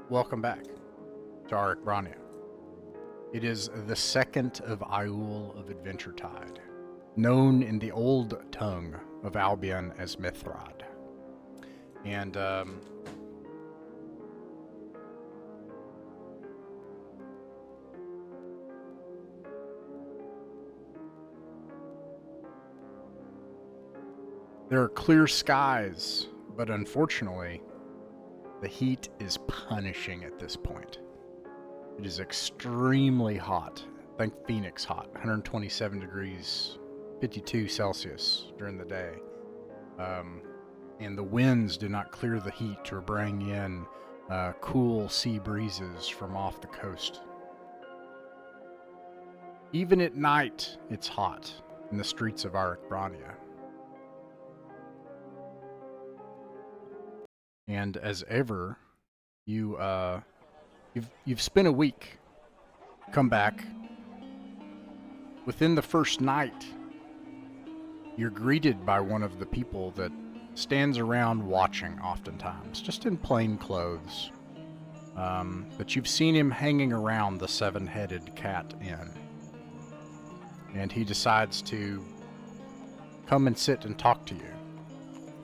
welcome back to 𝕬𝖋𝖍𝖗𝖗. It is the second of 𝕬𝖃𝖊𝖗 of Adventuretide, known in the old tongue of Albion as Mythrod. And, there are clear skies, but unfortunately, the heat is punishing at this point. It is extremely hot. Think Phoenix hot. 127 degrees, 52 Celsius during the day. And the winds do not clear the heat or bring in cool sea breezes from off the coast. Even at night, it's hot in the streets of 𝕬𝖃𝖍𝖗𝖗. And as ever, you've spent a week. Come back. Within the first night, you're greeted by one of the people that stands around watching oftentimes, just in plain clothes. But you've seen him hanging around the Seven-Headed Cat Inn. And he decides to come and sit and talk to you.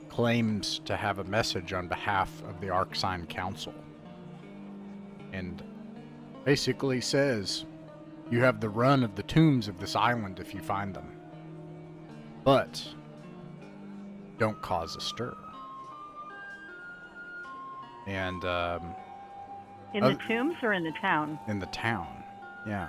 Claims to have a message on behalf of the Arcsign Council. And basically says, you have the run of the tombs of this island if you find them. But don't cause a stir. And in the tombs or in the town? In the town, yeah.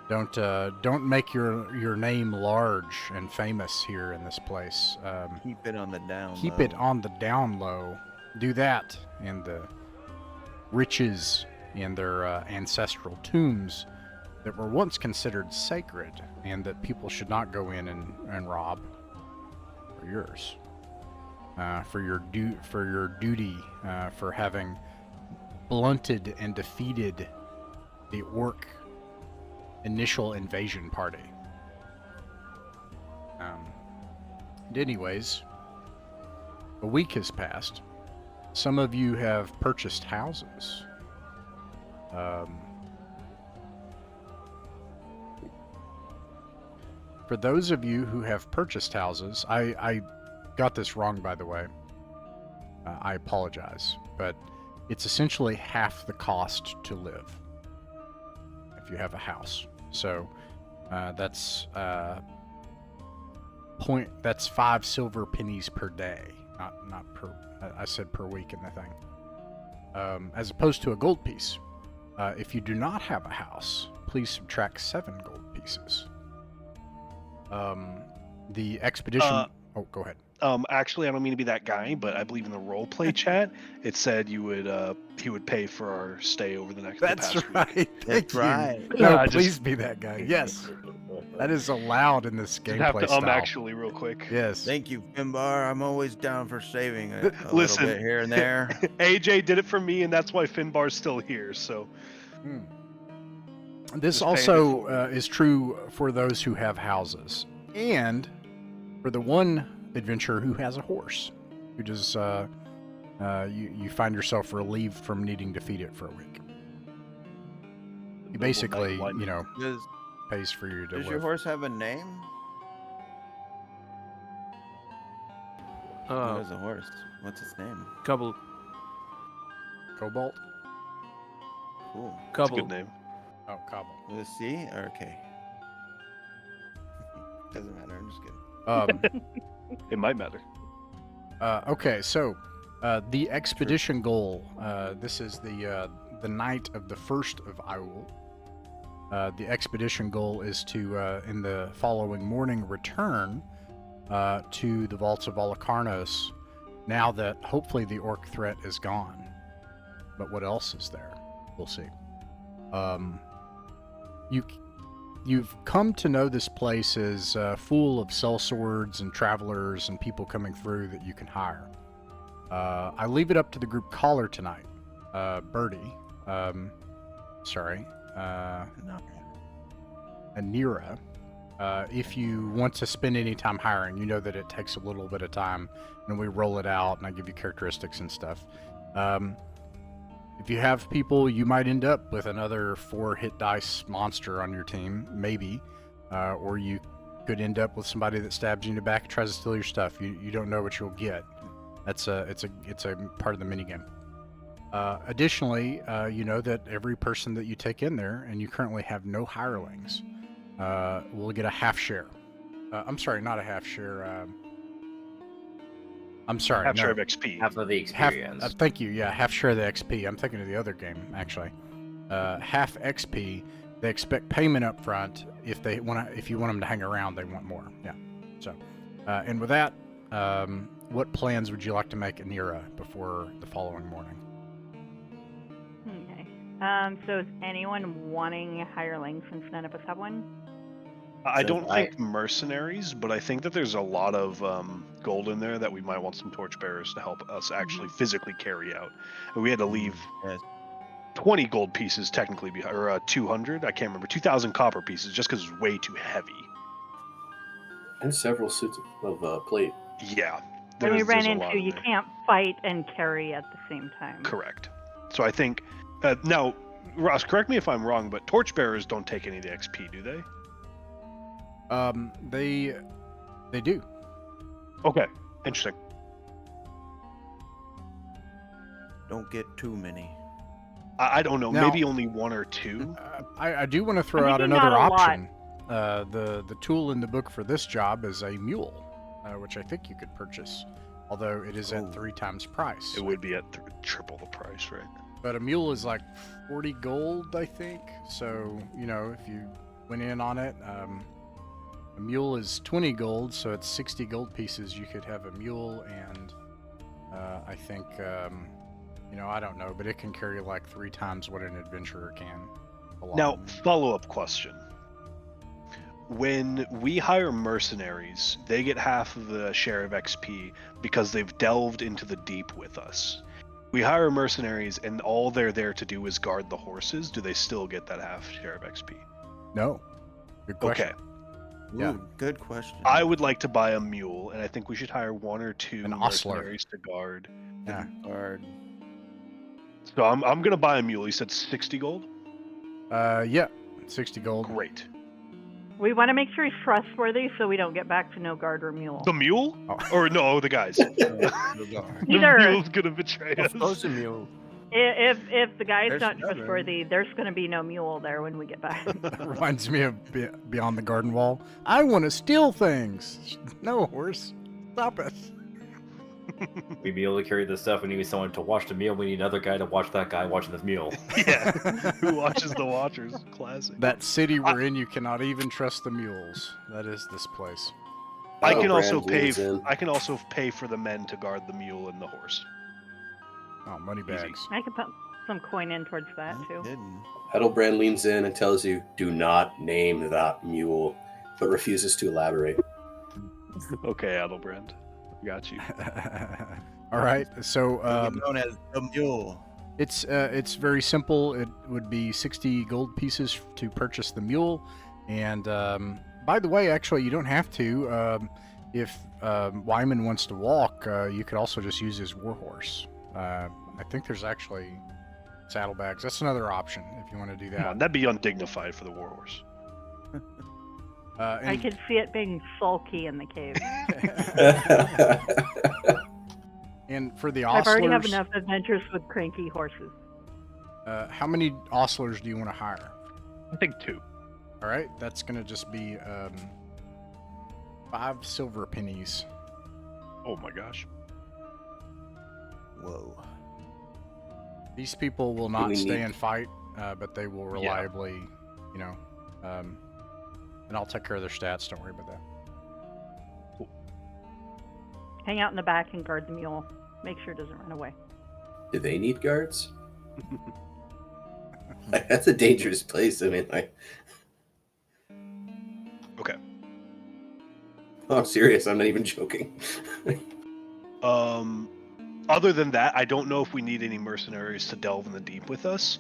Don't make your name large and famous here in this place. Keep it on the down. Keep low. it on the down low. Do that, and the riches in their ancestral tombs that were once considered sacred, and that people should not go in and rob, are yours. For your duty, for having blunted and defeated the orc initial invasion party. And anyways, a week has passed. Some of you have purchased houses. For those of you who have purchased houses, I got this wrong, by the way. I apologize, but it's essentially half the cost to live if you have a house. So that's 5 silver pennies per day, not per. I said per week in the thing. As opposed to a gold piece. If you do not have a house, please subtract 7 gold pieces. The expedition. Oh, go ahead. Actually, I don't mean to be that guy, but I believe in the roleplay chat, it said he would pay for our stay over the next. That's past right. Week. Thank you. right. No, please be that guy. Yes, that is allowed in this gameplay Have to style. actually real quick. Yes. Thank you, Finbar. I'm always down for saving a Listen, little bit here and there. AJ did it for me, and that's why Finbar's still here. So. This Just also is true for those who have houses, and for the one adventurer who has a horse, who does you find yourself relieved from needing to feed it for a week. He basically, pays for you to live. Does your horse have a name? Who has a horse? What's its name? Cobalt. Cobalt? Cool. That's a good name. Oh, Cobalt. With a C or a K? Doesn't matter. I'm just kidding. It might matter. Okay, so the expedition goal. This is the night of the 1st of 𝕬𝖃𝖊𝖗. The expedition goal is to, in the following morning, return to the vaults of Alocarnos. Now that hopefully the orc threat is gone, but what else is there? We'll see. You've come to know this place is full of sellswords and travelers and people coming through that you can hire. I leave it up to the group caller tonight, Birdie. Anira. If you want to spend any time hiring, you know that it takes a little bit of time, and we roll it out, and I give you characteristics and stuff. If If you have people, you might end up with another 4 hit dice monster on your team, maybe, or you could end up with somebody that stabs you in the back and tries to steal your stuff. You don't know what you'll get. It's a part of the minigame. Additionally, you know that every person that you take in there, and you currently have no hirelings, will get a half share. I'm sorry, not a half share. I'm sorry, Half no. share of XP. Half of the experience. Thank you. Yeah, half share of the XP. I'm thinking of the other game actually. Half XP. They expect payment up front. If you want them to hang around, they want more. Yeah. So, and with that, what plans would you like to make 𝕬𝖚𝖋𝖍𝖗 before the following morning? Okay. So is anyone wanting a hireling since none of us have one? I don't think mercenaries, but I think that there's a lot of gold in there that we might want some torchbearers to help us actually physically carry out. And we had to leave 20 gold pieces technically behind, or 200, I can't remember, 2,000 copper pieces just because it's way too heavy. And several suits of plate. Yeah. And we ran there's a lot into in you there. can't fight and carry at the same time. Correct. So I think, now, Ross, correct me if I'm wrong, but torchbearers don't take any of the XP, do they? They do. Okay, interesting. Don't get too many. I don't know, Now- maybe only 1 or 2. I do want to throw I'm out thinking another not a lot. option. The tool in the book for this job is a mule, which I think you could purchase, although it is at 3 times price. It would be at triple the price, right? But a mule is like 40 gold, I think. So, you know, if you went in on it, a mule is 20 gold, so it's 60 gold pieces. You could have a mule, and I think, you know, I don't know, but it can carry like 3 times what an adventurer can. Now, follow-up question. When we hire mercenaries, they get half of the share of XP because they've delved into the deep with us. We hire mercenaries and all they're there to do is guard the horses. Do they still get that half share of XP? No. Good question. Okay. Yeah. Ooh, good question. I would like to buy a mule, and I think we should hire 1 or 2 An ostler. mercenaries to guard. Yeah. Guard. So I'm gonna buy a mule. You said 60 gold? Yeah. 60 gold. Great. We want to make sure he's trustworthy so we don't get back to no guard or mule. The mule? Oh. Or no, the guys. The Either. mule's gonna betray us. mule. If the guy's There's not another. trustworthy, there's going to be no mule there when we get back. That reminds me of Beyond the Garden Wall. I want to steal things. No, horse. Stop it. We'd be able to carry this stuff. We need someone to watch the meal. We need another guy to watch that guy watching the meal. Yeah. Who watches the Watchers? Classic. That city we're in, you cannot even trust the mules. That is this place. I Oh, can also Brand pay. leads in. I can also pay for the men to guard the mule and the horse. Oh, money bags. I could put some coin in towards that too. Hidden. Heddlebrand leans in and tells you, "Do not name that mule," but refuses to elaborate. Okay, Adelbrand, got you. All right. So Known as the mule. it's very simple. It would be 60 gold pieces to purchase the mule. And by the way, actually, you don't have to. If Wyman wants to walk, you could also just use his warhorse. I think there's actually saddlebags. That's another option if you want to do Come on, that. that'd be undignified for the warhorse. I And, could see it being sulky in the cave. and for the I already have ostlers, enough adventures with cranky horses. how many ostlers do you want to hire? I think 2. All right, that's gonna just be 5 silver pennies. Oh my gosh. Whoa. These people will not we stay need- and fight, but they will reliably, you know, and I'll take care of their stats. Don't worry about that. Hang out in the back and guard the mule. Make sure it doesn't run away. Do they need guards? That's a dangerous place. I mean, like, Okay. oh, I'm serious. I'm not even joking. Other than that, I don't know if we need any mercenaries to delve in the deep with us.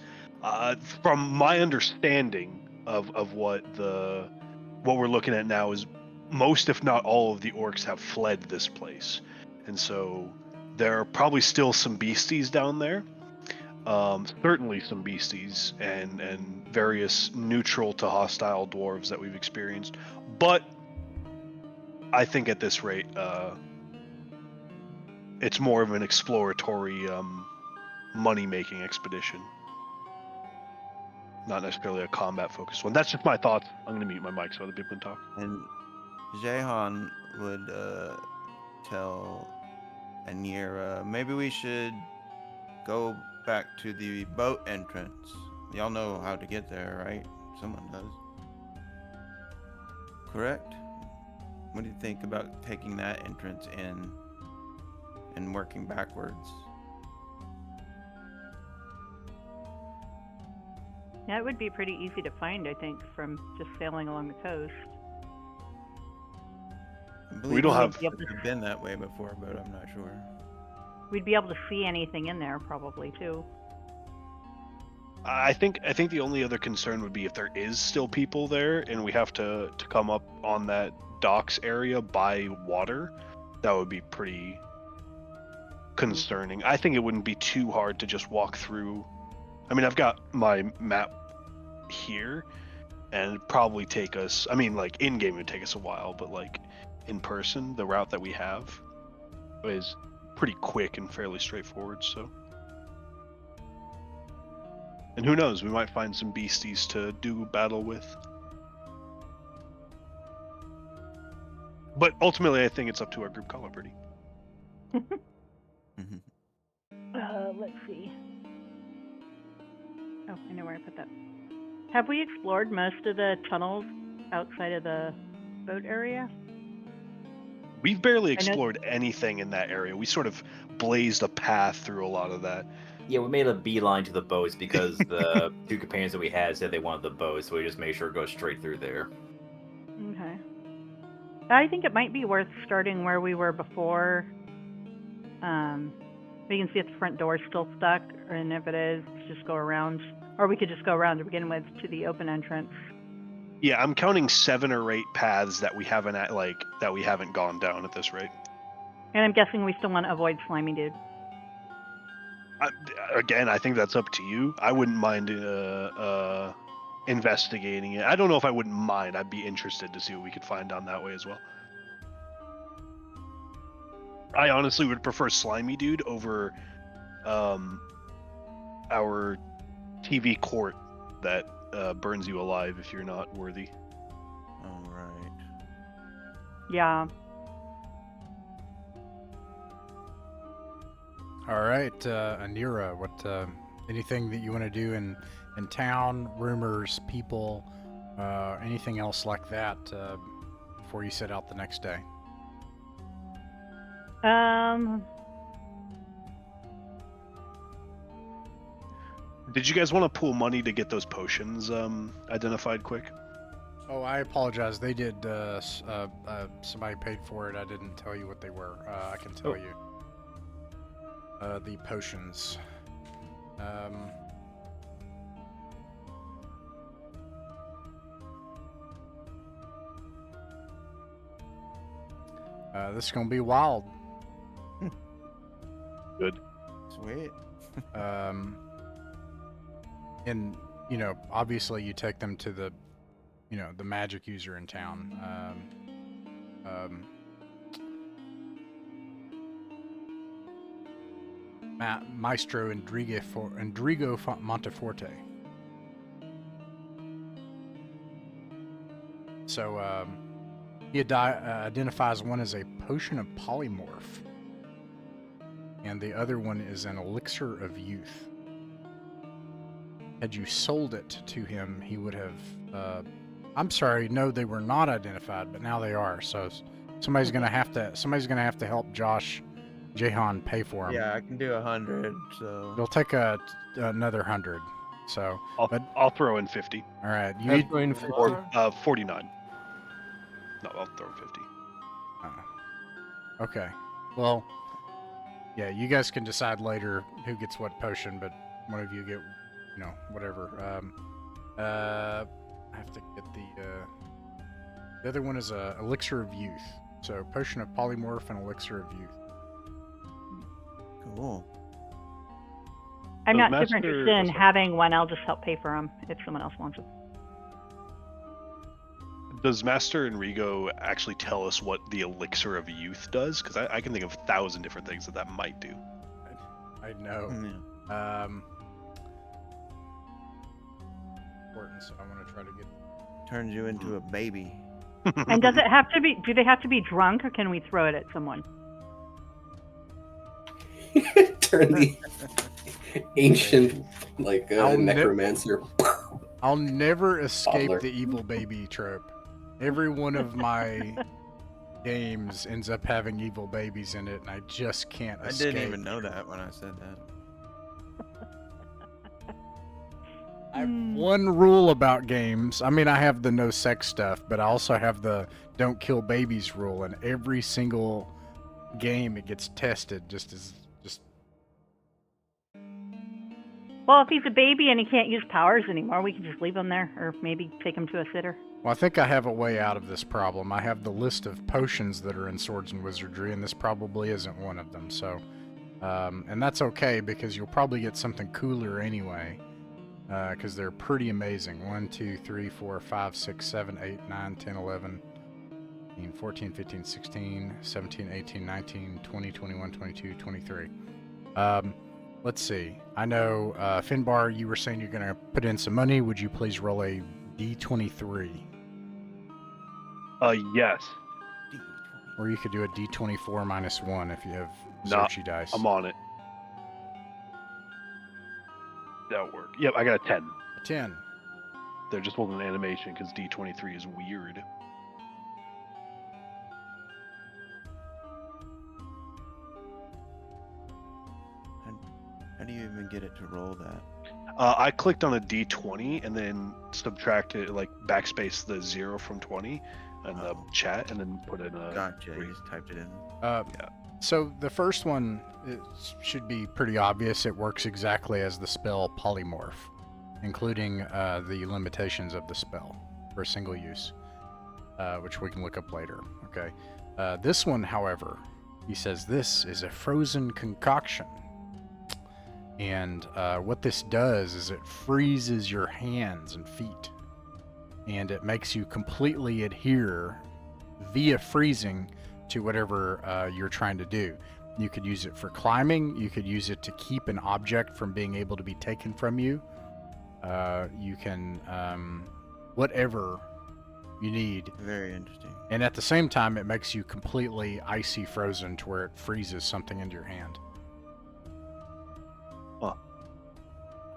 From my understanding of what we're looking at now is most, if not all, of the orcs have fled this place, and so there are probably still some beasties down there. certainly some beasties and various neutral to hostile dwarves that we've experienced. But I think at this rate, it's more of an exploratory, money-making expedition, not necessarily a combat-focused one. That's just my thoughts. I'm going to mute my mic so other people can talk. And Jehan would tell Anira, maybe we should go back to the boat entrance. Y'all know how to get there, right? Someone does. Correct? What do you think about taking that entrance in and working backwards? Yeah, it would be pretty easy to find, I think, from just sailing along the coast. We don't have... I've been that way before, but I'm not sure. We'd be able to see anything in there, probably, too. I think the only other concern would be if there is still people there and we have to come up on that docks area by water. That would be pretty concerning. I think it wouldn't be too hard to just walk through. I mean, I've got my map here, and it'd probably take us, I mean, like, in-game it would take us a while, but, like, in person, the route that we have is pretty quick and fairly straightforward, so. And who knows, we might find some beasties to do battle with. But ultimately, I think it's up to our group call, Birdie. Let's see. Oh, I know where I put that. Have we explored most of the tunnels outside of the boat area? We've barely explored anything in that area. We sort of blazed a path through a lot of that. Yeah, we made a beeline to the boats because the two companions that we had said they wanted the boats, so we just made sure to go straight through there. Okay. I think it might be worth starting where we were before. We can see if the front door is still stuck, and if it is, just go around. Or we could just go around to begin with to the open entrance. Yeah, I'm counting 7 or 8 paths that we haven't gone down at this rate. And I'm guessing we still want to avoid Slimy Dude. Again, I think that's up to you. I wouldn't mind investigating it. I don't know if I wouldn't mind. I'd be interested to see what we could find down that way as well. I honestly would prefer Slimy Dude over our TV court that burns you alive if you're not worthy. All right. Yeah. All right, Anira, what anything that you want to do in town, rumors, people, anything else like that before you set out the next day? Did you guys want to pool money to get those potions identified quick? Oh, I apologize. They did. Somebody paid for it. I didn't tell you what they were. I can tell you. The potions. This is gonna be wild. Good. Sweet. And obviously you take them to the, the magic user in town. Maestro Endrigo Monteforte. So he identifies one as a potion of polymorph, and the other one is an elixir of youth. Had you sold it to him, he would have. I'm sorry, no, they were not identified, but now they are. So somebody's gonna have to help Josh Jehan pay for them. Yeah, I can do 100. So It'll take another 100. So I'll throw in 50. All right, you I'm need going 49. No, I'll throw in 50. Okay. Well, yeah, you guys can decide later who gets what potion, but one of you get, whatever. I have to get the other one is a elixir of youth. So potion of polymorph and elixir of youth. Cool. I'm Does not super Master- interested in sorry. having one. I'll just help pay for them if someone else wants them. Does Master Enrico actually tell us what the elixir of youth does? Because I can think of 1,000 different things that might do. I know. Yeah. Important, so I want to try to get. Turns you into a baby. And does it have to be? Do they have to be drunk, or can we throw it at someone? Turn the ancient, I'll ne- necromancer. I'll never escape Toddler. the evil baby trope. Every one of my games ends up having evil babies in it, and I just can't I escape. didn't even know that when I said that. I have one rule about games. I mean, I have the no sex stuff, but I also have the don't kill babies rule, and every single game it gets tested just. Well, if he's a baby and he can't use powers anymore, we can just leave him there, or maybe take him to a sitter. Well, I think I have a way out of this problem. I have the list of potions that are in Swords and Wizardry, and this probably isn't one of them. So, and that's okay because you'll probably get something cooler anyway, because they're pretty amazing. 1, 2, 3, 4, 5, 6, 7, 8, 9, 10, 11, 14, 15, 16, 17, 18, 19, 20, 21, 22, 23. Let's see. I know, Finbar, you were saying you're going to put in some money. Would you please roll a D23? Yes. Or you could do a D24 minus 1 if you have Nah, Xerxes dice. I'm on it. That'll work. Yep, I got a 10. A 10. There just wasn't an animation because D23 is weird. How do you even get it to roll that? I clicked on a D20 and then subtracted, backspace the 0 from 20 in the chat and then put in a... Gotcha. You just typed it in. So the first one should be pretty obvious. It works exactly as the spell Polymorph, including the limitations of the spell for single use, which we can look up later. Okay. This one, however, he says this is a frozen concoction. And what this does is it freezes your hands and feet. And it makes you completely adhere via freezing to whatever you're trying to do. You could use it for climbing. You could use it to keep an object from being able to be taken from you. You can, whatever you need. Very interesting. And at the same time, it makes you completely icy frozen to where it freezes something into your hand.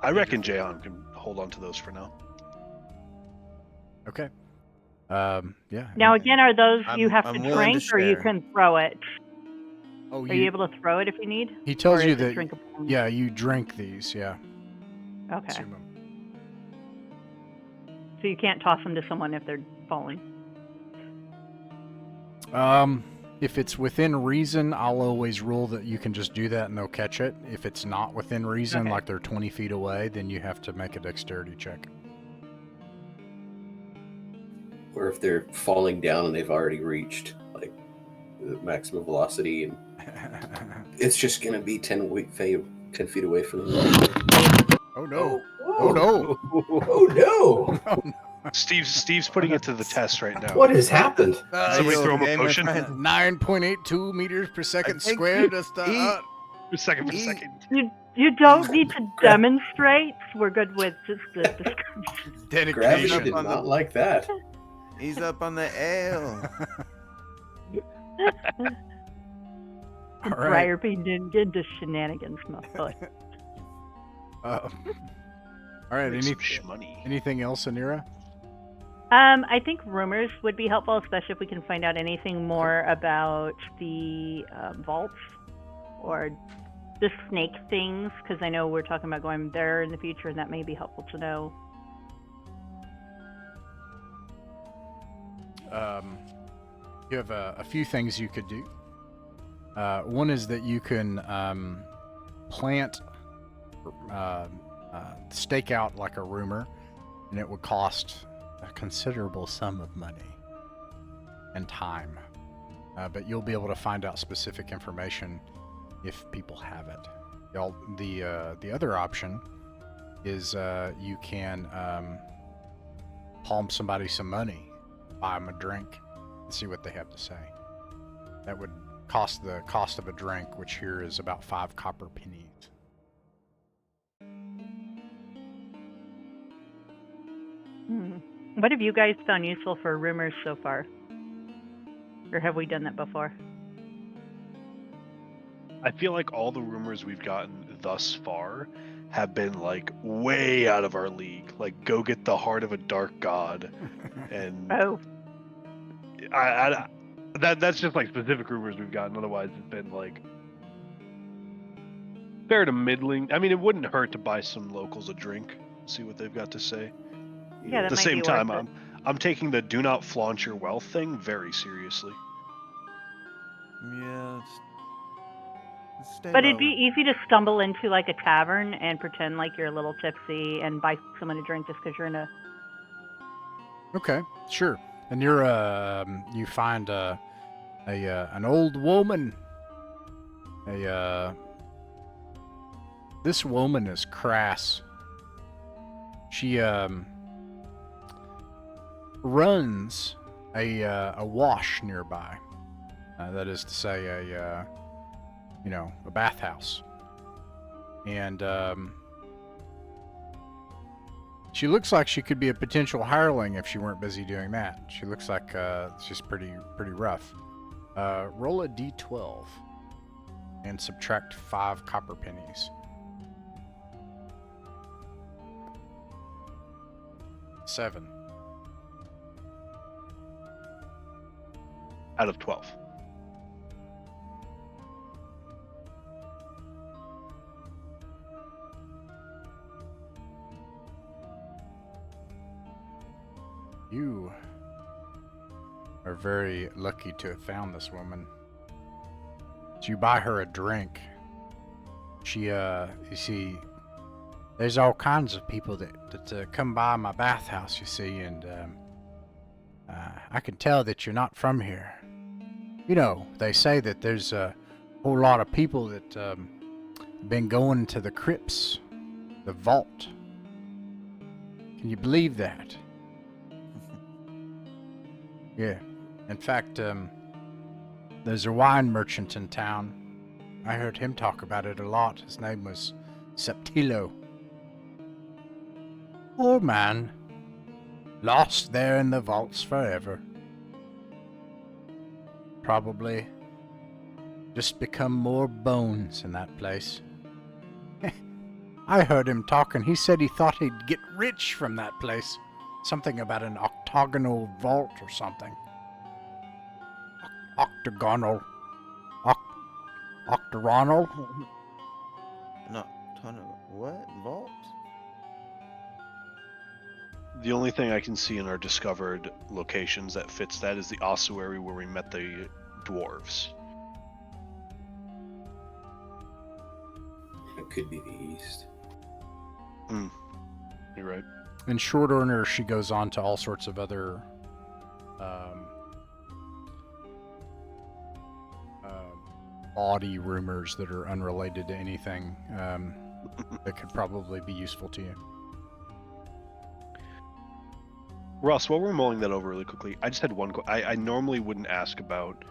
I reckon Jahan can hold on to those for now. Okay. Yeah. Now, again, are those you have I'm to willing to drink, or you share. can throw it? Oh, Are you able to throw it if you need? He tells Or you is it that. drinkable? Yeah, you drink these. Yeah. Okay. Consume 'em. So you can't toss them to someone if they're falling. If it's within reason, I'll always rule that you can just do that and they'll catch it. If it's not within reason, Okay. like they're 20 feet away, then you have to make a dexterity check. Or if they're falling down and they've already reached the maximum velocity, and it's just gonna be 10 feet away from them. Oh no! Oh no. Oh no! Steve's putting it to the test right now. What has happened? Somebody throw him a okay, my potion? friend? 9.82 meters per second I think squared. you- That's the, For a second. You don't need to demonstrate. We're good with just the description. Gravity dedication. did not like that. He's up on the ale. All right. Briarpy didn't get into shenanigans, my foot. All right. Make some shmoney. Anything else, Anira? I think rumors would be helpful, especially if we can find out anything more about the vaults or the snake things, because I know we're talking about going there in the future, and that may be helpful to know. You have a few things you could do. One is that you can stake out like a rumor, and it would cost a considerable sum of money and time. But you'll be able to find out specific information if people have it. The other option is you can palm somebody some money, buy them a drink, and see what they have to say. That would cost the cost of a drink, which here is about 5 copper pennies. What have you guys found useful for rumors so far? Or have we done that before? I feel like all the rumors we've gotten thus far have been like way out of our league. Like, go get the heart of a dark god, and Oh, that's just like specific rumors we've gotten. Otherwise, it's been like fair to middling. I mean, it wouldn't hurt to buy some locals a drink, see what they've got to say. yeah, that At the might same be time, worth it. I'm taking the do not flaunt your wealth thing very seriously. Yeah. Let's stay But it'd low. be easy to stumble into like a tavern and pretend like you're a little tipsy and buy someone a drink just because you're in a. Okay, sure. And you find an old woman. This woman is crass. She runs a wash nearby. That is to say, a bathhouse. And she looks like she could be a potential hireling if she weren't busy doing that. She looks like she's pretty rough. Roll a d12 and subtract 5 copper pennies. 7. Out of 12. You are very lucky to have found this woman. So you buy her a drink. She, you see, there's all kinds of people that come by my bathhouse, you see, and I can tell that you're not from here. You know, they say that there's a whole lot of people that been going to the crypts, the vault. Can you believe that? Yeah. In fact, there's a wine merchant in town. I heard him talk about it a lot. His name was 𝕬𝖚𝖋𝖍𝖗. Poor man. Lost there in the vaults forever. Probably just become more bones in that place. I heard him talking. He said he thought he'd get rich from that place. Something about an octagonal vault or something. Octagonal. Octagonal? No, ton of what? Vault? The only thing I can see in our discovered locations that fits that is the ossuary where we met the dwarves. It could be the east. You're right. In short order, she goes on to all sorts of other bawdy rumors that are unrelated to anything that could probably be useful to you. Ross, while we're mulling that over really quickly, I just had one. I normally wouldn't ask about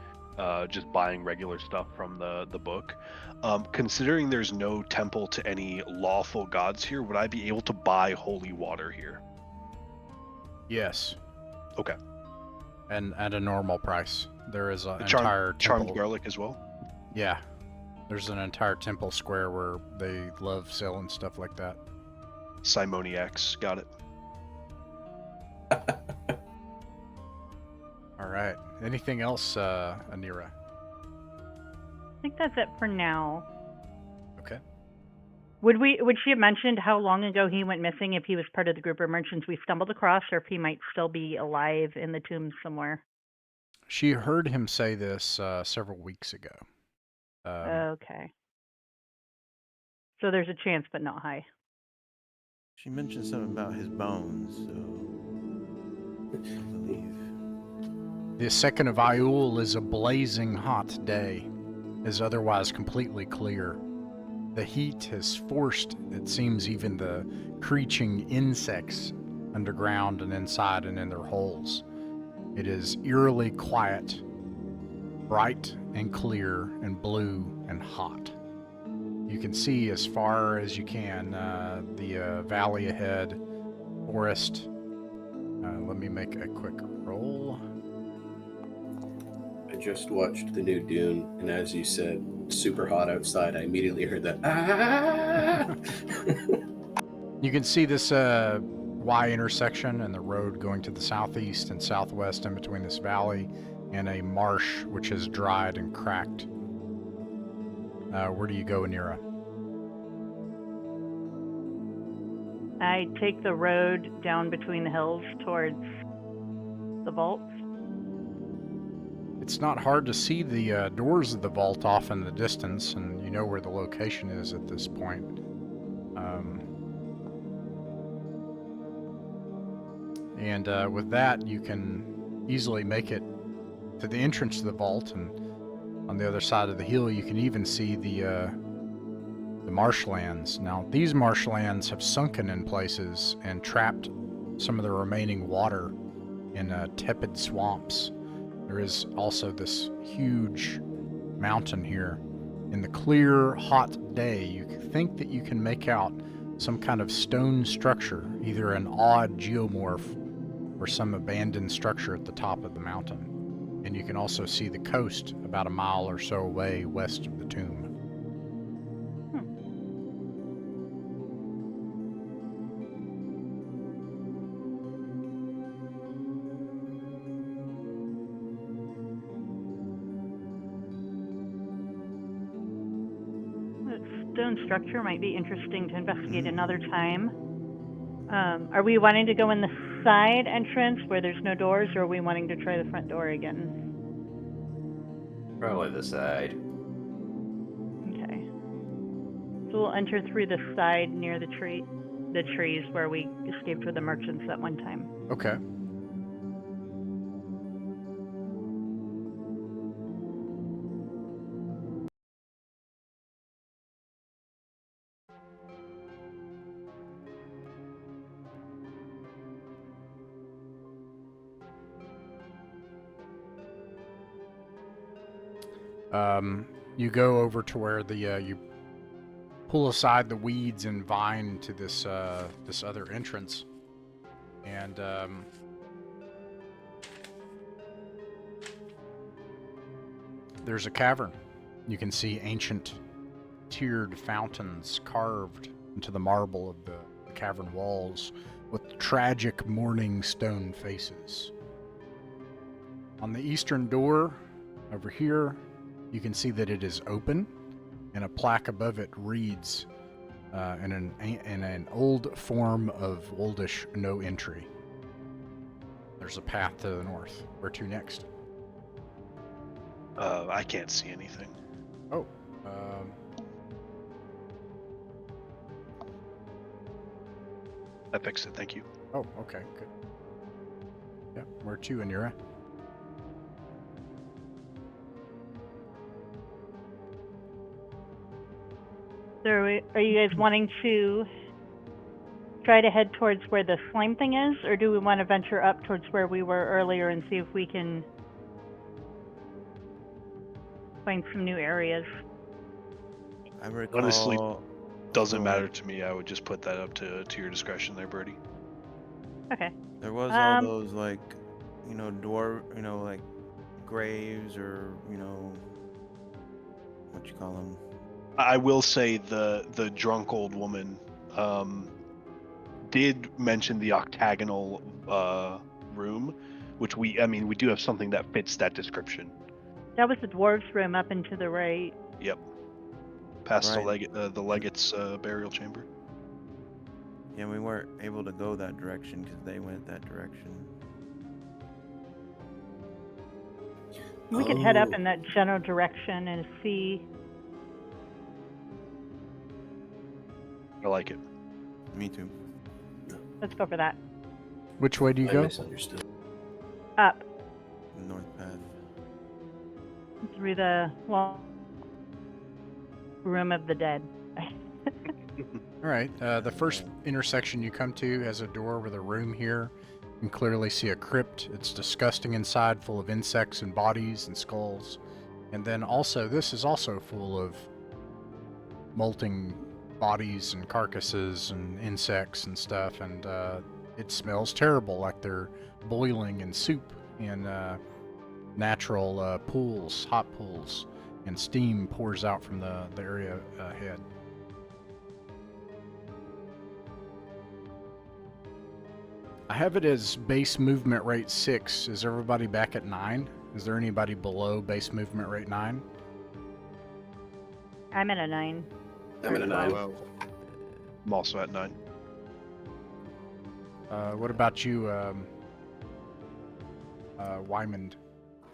just buying regular stuff from the book. Considering there's no temple to any lawful gods here, would I be able to buy holy water here? Yes. Okay. And at a normal price. There is an Charmed entire temple. garlic as well? Yeah. There's an entire temple square where they love selling stuff like that. 𝕬𝖚𝖋𝖍𝖈𝖗, got it. All right. Anything else, Anira? I think that's it for now. Okay. Would she have mentioned how long ago he went missing, if he was part of the group of merchants we stumbled across, or if he might still be alive in the tombs somewhere? She heard him say this several weeks ago. Okay. So there's a chance, but not high. She mentioned something about his bones, so I believe. The 2nd of Iyul is a blazing hot day, is otherwise completely clear. The heat has forced, it seems, even the creaching insects underground and inside and in their holes. It is eerily quiet, bright and clear and blue and hot. You can see as far as you can the valley ahead, forest. Let me make a quick roll. I just watched the new Dune, and as you said, super hot outside. I immediately heard that. Ah! You can see this Y intersection and the road going to the southeast and southwest in between this valley and a marsh which has dried and cracked. Where do you go, Anira? I take the road down between the hills towards the vaults. It's not hard to see the doors of the vault off in the distance, and you know where the location is at this point. And with that, you can easily make it to the entrance to the vault, and on the other side of the hill, you can even see the marshlands. Now, these marshlands have sunken in places and trapped some of the remaining water in tepid swamps. There is also this huge mountain here. In the clear, hot day, you think that you can make out some kind of stone structure, either an odd geomorph or some abandoned structure at the top of the mountain. And you can also see the coast about a mile or so away west of the tomb. Stone structure might be interesting to investigate another time. Are we wanting to go in the side entrance where there's no doors, or are we wanting to try the front door again? Probably the side. Okay. So we'll enter through the side near the trees where we escaped with the merchants that one time. Okay. You go over to where the you pull aside the weeds and vine to this this other entrance, and there's a cavern. You can see ancient tiered fountains carved into the marble of the cavern walls with tragic mourning stone faces. On the eastern door over here, you can see that it is open, and a plaque above it reads in an old form of oldish no entry. There's a path to the north. Where to next? I can't see anything. Oh. I fixed it, thank you. Oh, okay, good. Yeah, where to, Anira? So are you guys wanting to try to head towards where the slime thing is, or do we want to venture up towards where we were earlier and see if we can find some new areas? I recall... Honestly, doesn't matter to me. I would just put that up to your discretion there, Birdie. Okay. There was all those, like, you know, like graves, or, you know, what you call them. I will say the drunk old woman did mention the octagonal room, which we do have something that fits that description. That was the dwarves' room up and to the right. Yep. Past Right. the legate's burial chamber. Yeah, we weren't able to go that direction because they went that direction. We could head up in that general direction and see. I like it. Me too. Let's go for that. Which way do you I go? misunderstood. Up The north path. through the long room of the dead. anyway. All right. The first intersection you come to has a door with a room here. You can clearly see a crypt. It's disgusting inside, full of insects and bodies and skulls. And then also, this is also full of molting bodies and carcasses and insects and stuff. And it smells terrible, like they're boiling in soup in natural pools, hot pools. And steam pours out from the area ahead. I have it as base movement rate 6. Is everybody back at 9? Is there anybody below base movement rate 9? I'm at a 9. I'm at a 9. Well, I'm also at 9. What about you, Wyman?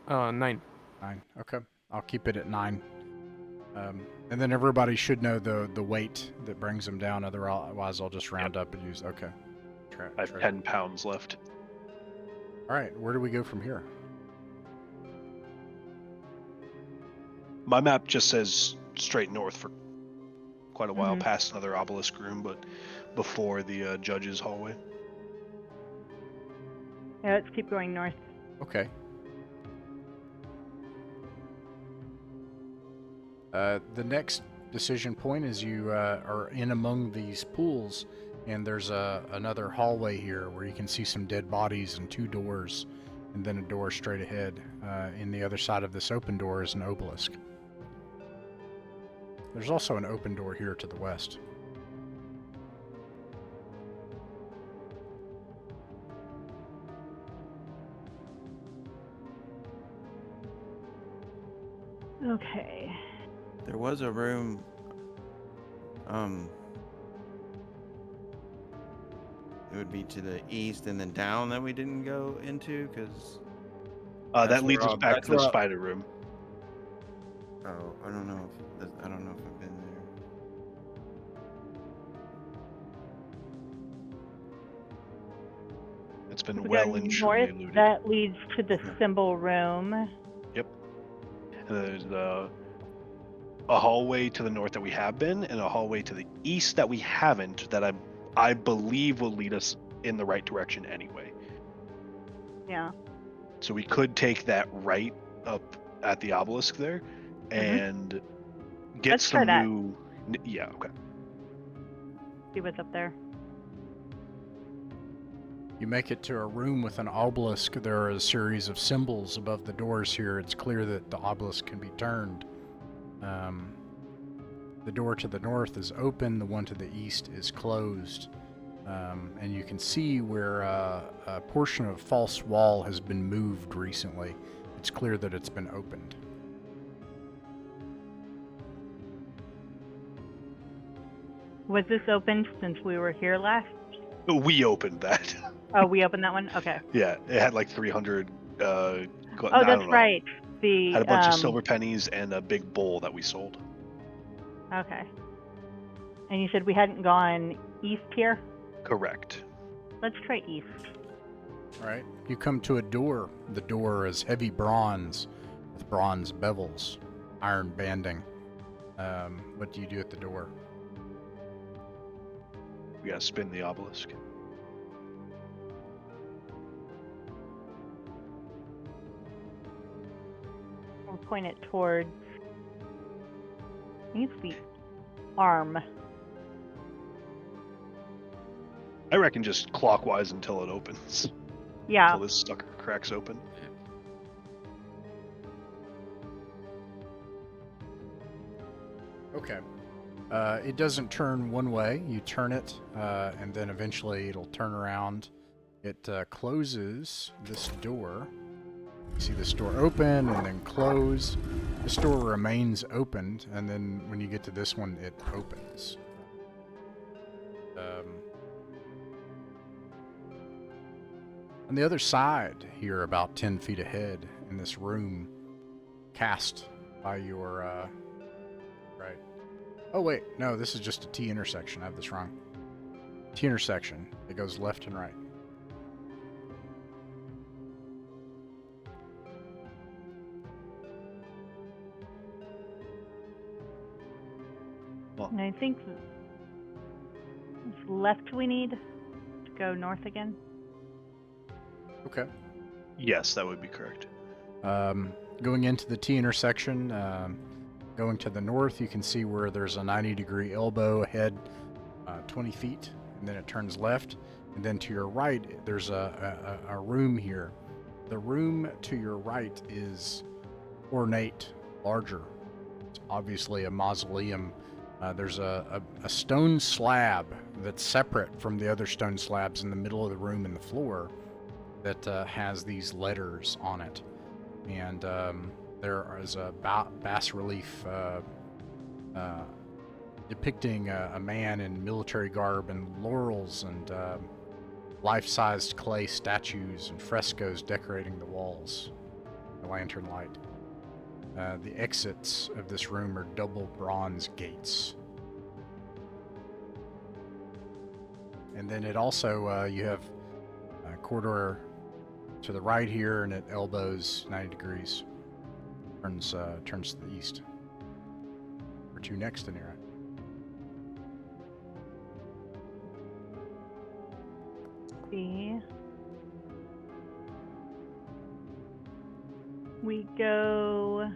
9. 9. Okay, I'll keep it at 9. And then everybody should know the weight that brings them down. Otherwise, I'll just round up and use. Okay. I have 10 pounds left. All right, where do we go from here? My map just says straight north for quite a while, Mhm. past another obelisk room, but before the judge's hallway. Yeah, let's keep going north. Okay. The next decision point is you are in among these pools, and there's another hallway here where you can see some dead bodies and 2 doors, and then a door straight ahead. In the other side of this open door is an obelisk. There's also an open door here to the west. Okay. there was a room. It would be to the east and then down that we didn't go into because. That leads us back to the spider room. Oh, I don't know if I've been there. It's been We well go and truly north, eluded. that leads to the symbol room. And there's a hallway to the north that we have been, and a hallway to the east that we haven't, that I believe will lead us in the right direction anyway. Yeah. So we could take that right up at the obelisk there and get Let's try some that. new. Yeah, okay. See what's up there. You make it to a room with an obelisk. There are a series of symbols above the doors here. It's clear that the obelisk can be turned. The door to the north is open. The one to the east is closed. And you can see where a portion of false wall has been moved recently. It's clear that it's been opened. Was this opened since we were here last? We opened that. Oh, we opened that one? Okay. Yeah, it had like 300. Oh, that's right. The Had a bunch of silver pennies and a big bowl that we sold. Okay. And you said we hadn't gone east here? Correct. Let's try east. All right. You come to a door. The door is heavy bronze with bronze bevels, iron banding. What do you do at the door? We gotta spin the obelisk. We'll point it towards. I think it's the arm. I reckon just clockwise until it opens. Yeah. Until this sucker cracks open. Okay. It doesn't turn one way. You turn it, and then eventually it'll turn around. It closes this door. You see this door open and then close. This door remains opened, and then when you get to this one, it opens. On the other side, here, about 10 feet ahead, in this room, cast by your right. Oh wait, no, this is just a T intersection. I have this wrong. T intersection. It goes left and right. And I think it's left we need to go north again. Okay. Yes, that would be correct. Going into the T intersection, going to the north, you can see where there's a 90-degree elbow ahead, 20 feet, and then it turns left. And then to your right, there's a room here. The room to your right is ornate, larger. It's obviously a mausoleum. There's a stone slab that's separate from the other stone slabs in the middle of the room and the floor that has these letters on it. And there is a bas relief depicting a man in military garb and laurels and life-sized clay statues and frescoes decorating the walls. The lantern light. The exits of this room are double bronze gates. And then it also, you have a corridor to the right here, and it elbows 90 degrees. Turns to the east. Where to next, Anira? See. We go.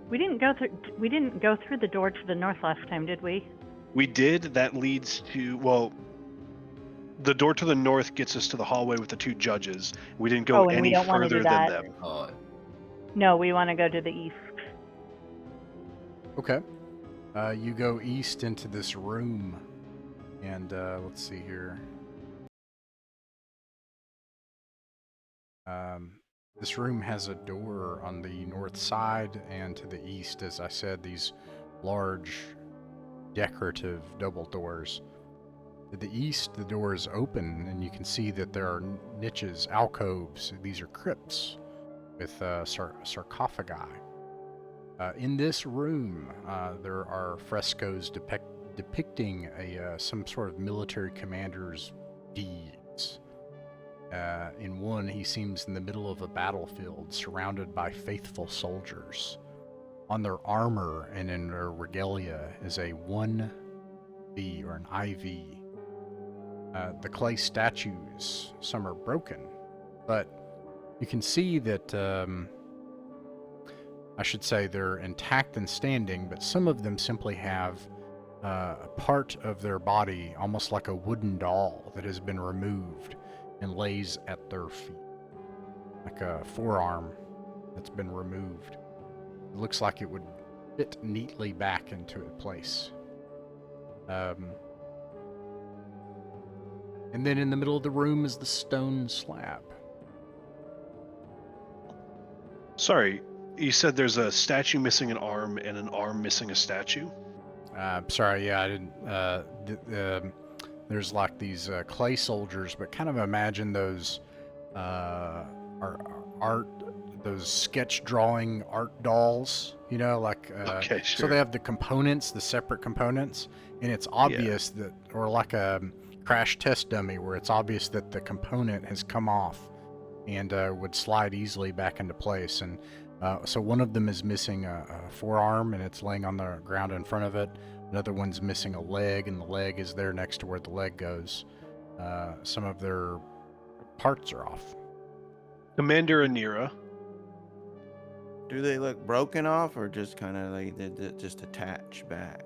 We didn't go through the door to the north last time, did we? We did. That leads to, well, the door to the north gets us to the hallway with the two judges. We didn't go and we any don't wanna further do than that. them. No, we want to go to the east. Okay. You go east into this room, and let's see here. This room has a door on the north side, and to the east, as I said, these large decorative double doors. To the east, the door is open, and you can see that there are niches, alcoves. These are crypts with sarcophagi. In this room, there are frescoes depicting some sort of military commander's deeds. In one, he seems in the middle of a battlefield, surrounded by faithful soldiers. On their armor and in their regalia is a 1V or an IV. The clay statues, some are broken, but you can see that, I should say they're intact and standing, but some of them simply have a part of their body, almost like a wooden doll, that has been removed and lays at their feet, like a forearm that's been removed. It looks like it would fit neatly back into its place. And then in the middle of the room is the stone slab. Sorry, you said there's a statue missing an arm and an arm missing a statue? Sorry, yeah, I didn't. There's like these clay soldiers, but kind of imagine those those sketch drawing art dolls, you know, like Okay, sure. So they have the components, the separate components, and it's obvious that, or like a crash test dummy where it's obvious that the component has come off and would slide easily back into place. And so one of them is missing a forearm, and it's laying on the ground in front of it. Another one's missing a leg, and the leg is there next to where the leg goes. Some of their parts are off. Commander Anira. Do they look broken off, or just kind of like they just attach back?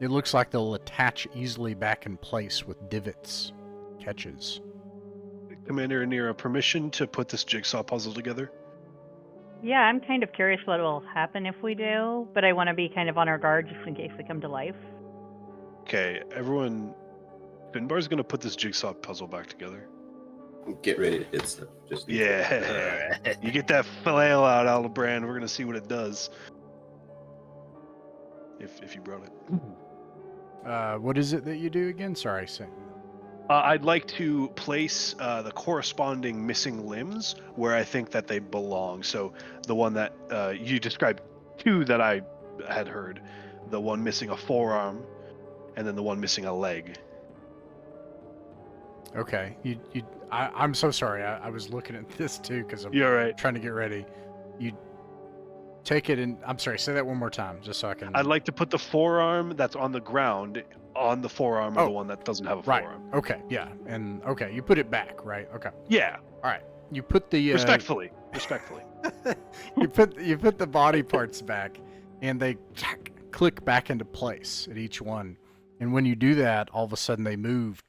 It looks like they'll attach easily back in place with divots, catches. Commander Anira, permission to put this jigsaw puzzle together? Yeah, I'm kind of curious what will happen if we do, but I want to be kind of on our guard just in case they come to life. Okay, everyone. Finbar's gonna put this jigsaw puzzle back together. Get ready to hit stuff. Just Yeah. You get that flail out, Aldebrand. We're gonna see what it does. If you brought it. What is it that you do again? Sorry, I'd like to place the corresponding missing limbs where I think that they belong. So the one that you described, two that I had heard, the one missing a forearm, and then the one missing a leg. Okay, I'm so sorry. I was looking at this too because I'm You're right. trying to get ready. take it in. I'm sorry. Say that one more time, just so I can. I'd like to put the forearm that's on the ground on the forearm of the one that doesn't have a Right. forearm. Okay. Yeah. And okay, you put it back, right? Okay. Yeah. All right. You put the Respectfully. you put the body parts back, and they click back into place at each one. And when you do that, all of a sudden they move,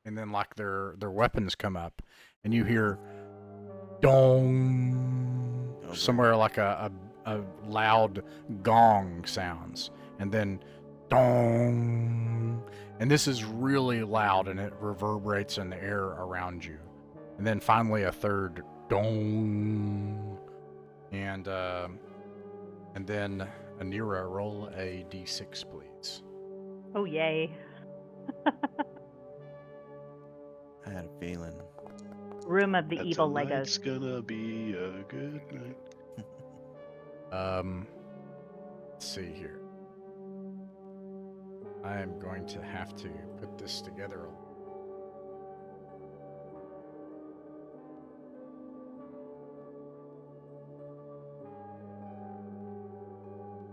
and then like their weapons come up, and you hear dong somewhere, like a loud gong sounds, and then dong, and this is really loud, and it reverberates in the air around you, and then finally a third dong, and then Anira, roll a d6, please. Oh, yay. I had a feeling. Room of the That's evil a Legos. night's gonna be a good night. Let's see here. I am going to have to put this together.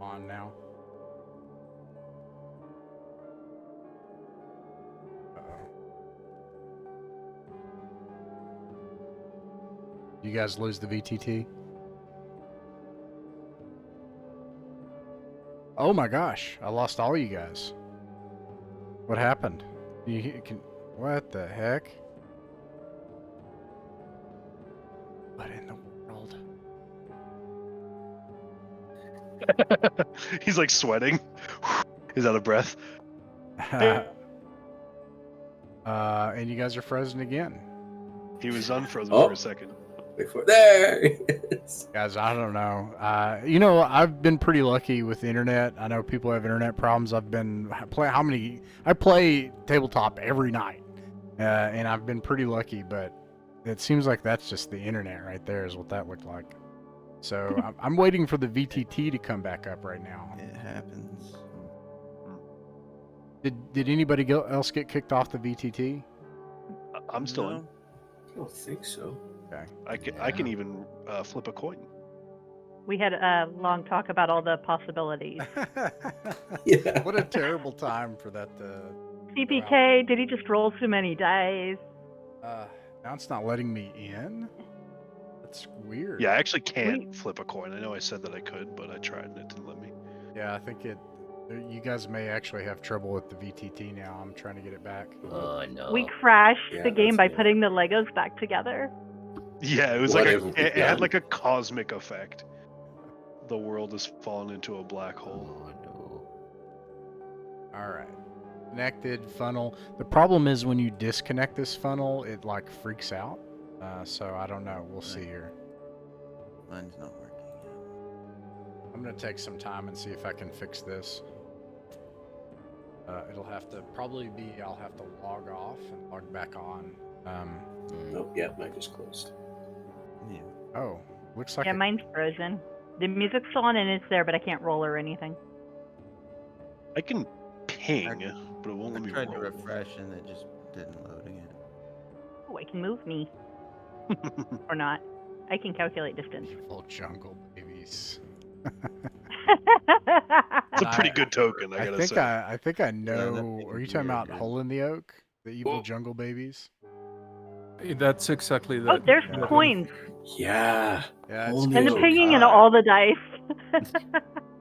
On now. You guys lose the VTT? Oh my gosh, I lost all you guys. What happened? What the heck? What in the world? He's like sweating. He's out of breath. And you guys are frozen again. He was unfrozen Oh. for a second. Before there it is. Guys, I don't know. I've been pretty lucky with the internet. I know people have internet problems. I play tabletop every night, and I've been pretty lucky. But it seems like that's just the internet right there, is what that looked like. So I'm waiting for the VTT to come back up right now. It happens. Did anybody else get kicked off the VTT? I'm still in. I don't think so. Okay. I can even flip a coin. We had a long talk about all the possibilities. Yeah. What a terrible time for that. CPK, did he just roll too many dice? Now it's not letting me in. That's weird. Yeah, I actually can't flip a coin. I know I said that I could, but I tried and it didn't let me. Yeah, I think you guys may actually have trouble with the VTT now. I'm trying to get it back. Oh no. We crashed Yeah, the game that's by good. putting the Legos back together. Yeah, it was What like have we it had done? like a cosmic effect. The world has fallen into a black hole. Oh no. All right. Connected funnel. The problem is when you disconnect this funnel, it like freaks out. So I don't know. We'll see here. Mine's not working yet. I'm gonna take some time and see if I can fix this. It'll have to I'll have to log off and log back on. Oh, yeah, mine just closed. Yeah. Oh, looks like Yeah, mine's frozen. The music's on and it's there, but I can't roll or anything. I can ping, but it won't I let me tried to roll. refresh and it just didn't load again. Oh, I can move me. Or not. I can calculate distance. evil jungle babies. It's a pretty good token, I gotta say. I think I know. that'd Are be you talking about weird. Hole in the Oak? The evil jungle babies? That's exactly that. Oh, there's Yeah. coins. Yeah. Yeah, Hole it's in the And the Oh, pinging and God. all the dice.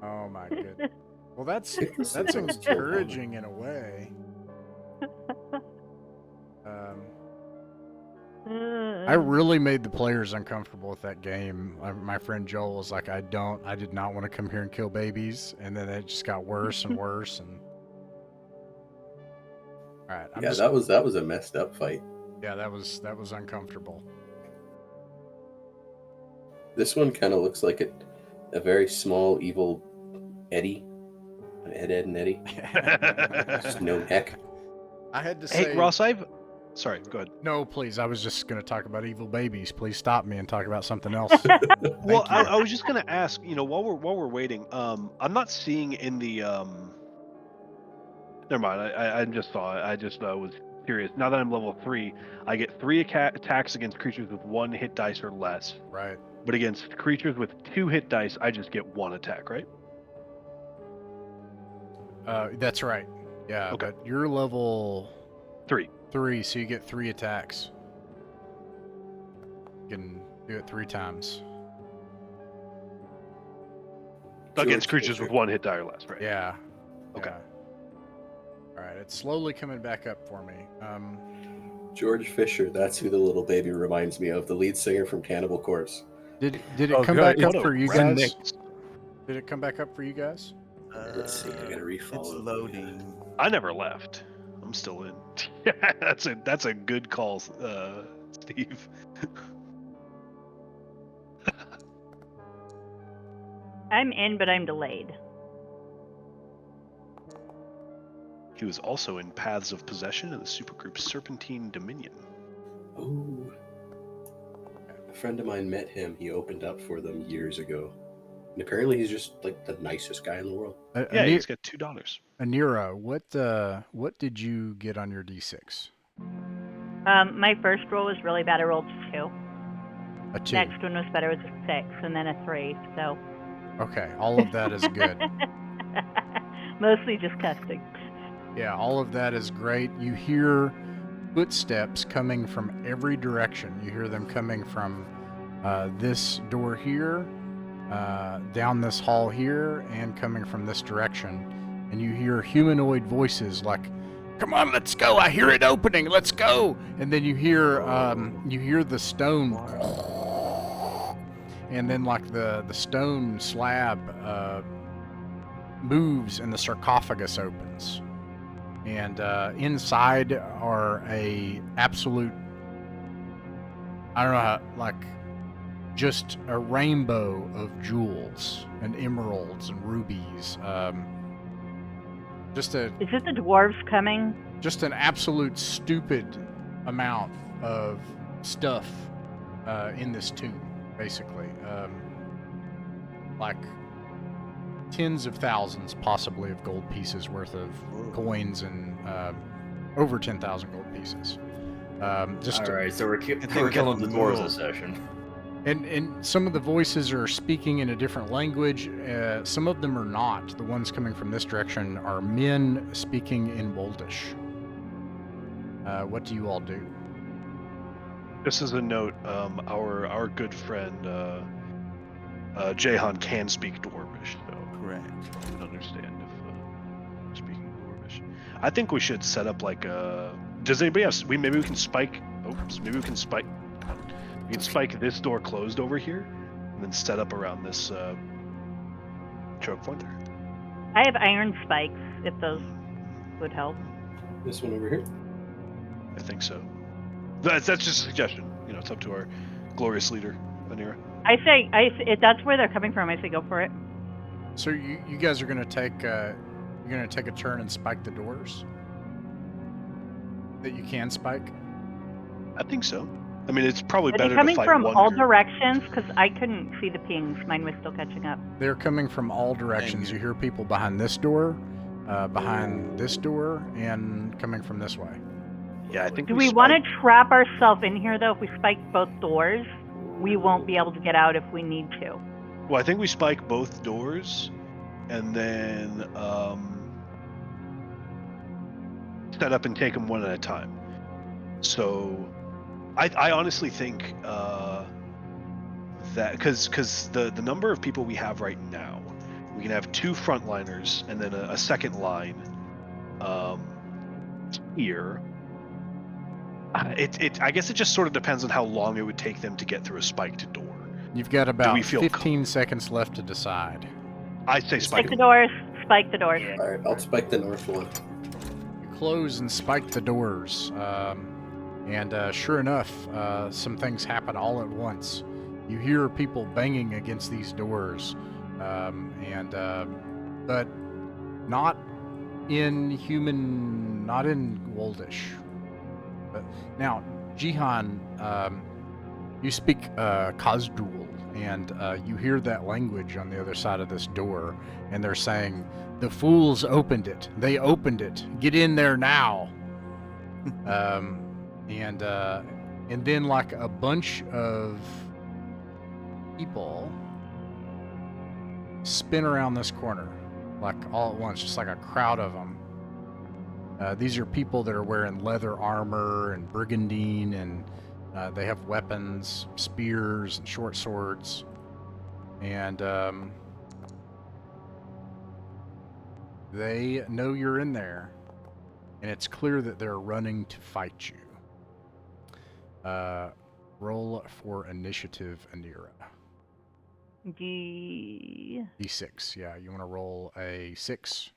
Oh my goodness. Well, that's This that's sounds so encouraging in a way. I really made the players uncomfortable with that game. My friend Joel was like, I did not want to come here and kill babies, and then it just got worse and worse. And all right, Yeah, that was a messed up fight. yeah, that was uncomfortable. This one kind of looks like a very small evil Eddie. Ed, and Eddie. Just no heck. I had to say, Hey, Ross, Sorry, go ahead. no, please. I was just going to talk about evil babies. Please stop me and talk about something else. Well, you. I was just gonna ask, while we're waiting, I'm not seeing in the Never mind. I just saw it. I just was curious. Now that I'm level 3, I get 3 attacks against creatures with 1 hit dice or less. Right. But against creatures with 2 hit dice, I just get 1 attack, right? That's right. Yeah, Okay. but you're level 3. 3, so you get 3 attacks. You can do it 3 times. Against George creatures Fisher. with 1 hit die or less, right? Yeah. Okay. Yeah. All right, it's slowly coming back up for me. George Fisher, that's who the little baby reminds me of, the lead singer from Cannibal Corpse. Did it Oh, come God, back up what a for you redneck. guys? Did it come back up for you guys? Let's see, I gotta refollow. It's loading. I never left. I'm still in. Yeah, that's a good call, Steve. I'm in, but I'm delayed. He was also in Paths of Possession in the supergroup Serpentine Dominion. Ooh. A friend of mine met him. He opened up for them years ago. And apparently he's just like the nicest guy in the world. Yeah, he's got $2. Anira, what did you get on your D6? My first roll was really bad. I rolled 2. A 2. Next one was better. It was a 6, and then a 3. So. Okay, all of that is good. Mostly just casting. Yeah, all of that is great. You hear footsteps coming from every direction. You hear them coming from this door here, down this hall here, and coming from this direction. And you hear humanoid voices like, "Come on, let's go! I hear it opening. Let's go!" And then you hear the stone, and then like the stone slab moves and the sarcophagus opens. And inside are a absolute, I don't know how, like, just a rainbow of jewels and emeralds and rubies. Is it the dwarves coming? Just an absolute stupid amount of stuff in this tomb, basically. Like tens of thousands, possibly, of gold pieces worth of coins and over 10,000 gold pieces. Just All right, so we're killing the getting dwarves real. this session. And some of the voices are speaking in a different language. Some of them are not. The ones coming from this direction are men speaking in Woldish. What do you all do? Just as a note, our good friend Jehan can speak Dwarvish, so Correct. I would understand if speaking Dwarvish. I think we should set up like a. Does anybody have? Maybe we can spike. Oops. Maybe we can spike. We can spike this door closed over here, and then set up around this choke point there. I have iron spikes, if those would help. This one over here? I think so. That's just a suggestion. You know, it's up to our glorious leader, Anira. If that's where they're coming from, I say go for it. So you guys are gonna take a turn and spike the doors that you can spike. I think so. I mean, it's probably Are better they coming to fight from one all group. directions? Because I couldn't see the pings. Mine was still catching up. They're coming from all directions. You hear people behind this door, behind this door, and coming from this way. Yeah, I think. Do we want to trap ourselves in here, though? If we spike both doors, we won't be able to get out if we need to. Well, I think we spike both doors, and then set up and take them one at a time. So, I honestly think that because the number of people we have right now, we can have 2 frontliners and then a second line here. I guess it just sort of depends on how long it would take them to get through a spiked door. You've got about we feel 15 seconds left to decide. I say Spike spike. the doors. Spike the doors. All right, I'll spike the north one. You close and spike the doors, and sure enough, some things happen all at once. You hear people banging against these doors, but not in Woldish. But now, Jihan, you speak Kazdul, and you hear that language on the other side of this door, and they're saying, "The fools opened it. They opened it. Get in there now." And then like a bunch of people spin around this corner, like all at once, just like a crowd of them. These are people that are wearing leather armor and brigandine, and they have weapons, spears, and short swords. And they know you're in there, and it's clear that they're running to fight you. Roll for initiative, Anira. D6, yeah. You want to roll a 6.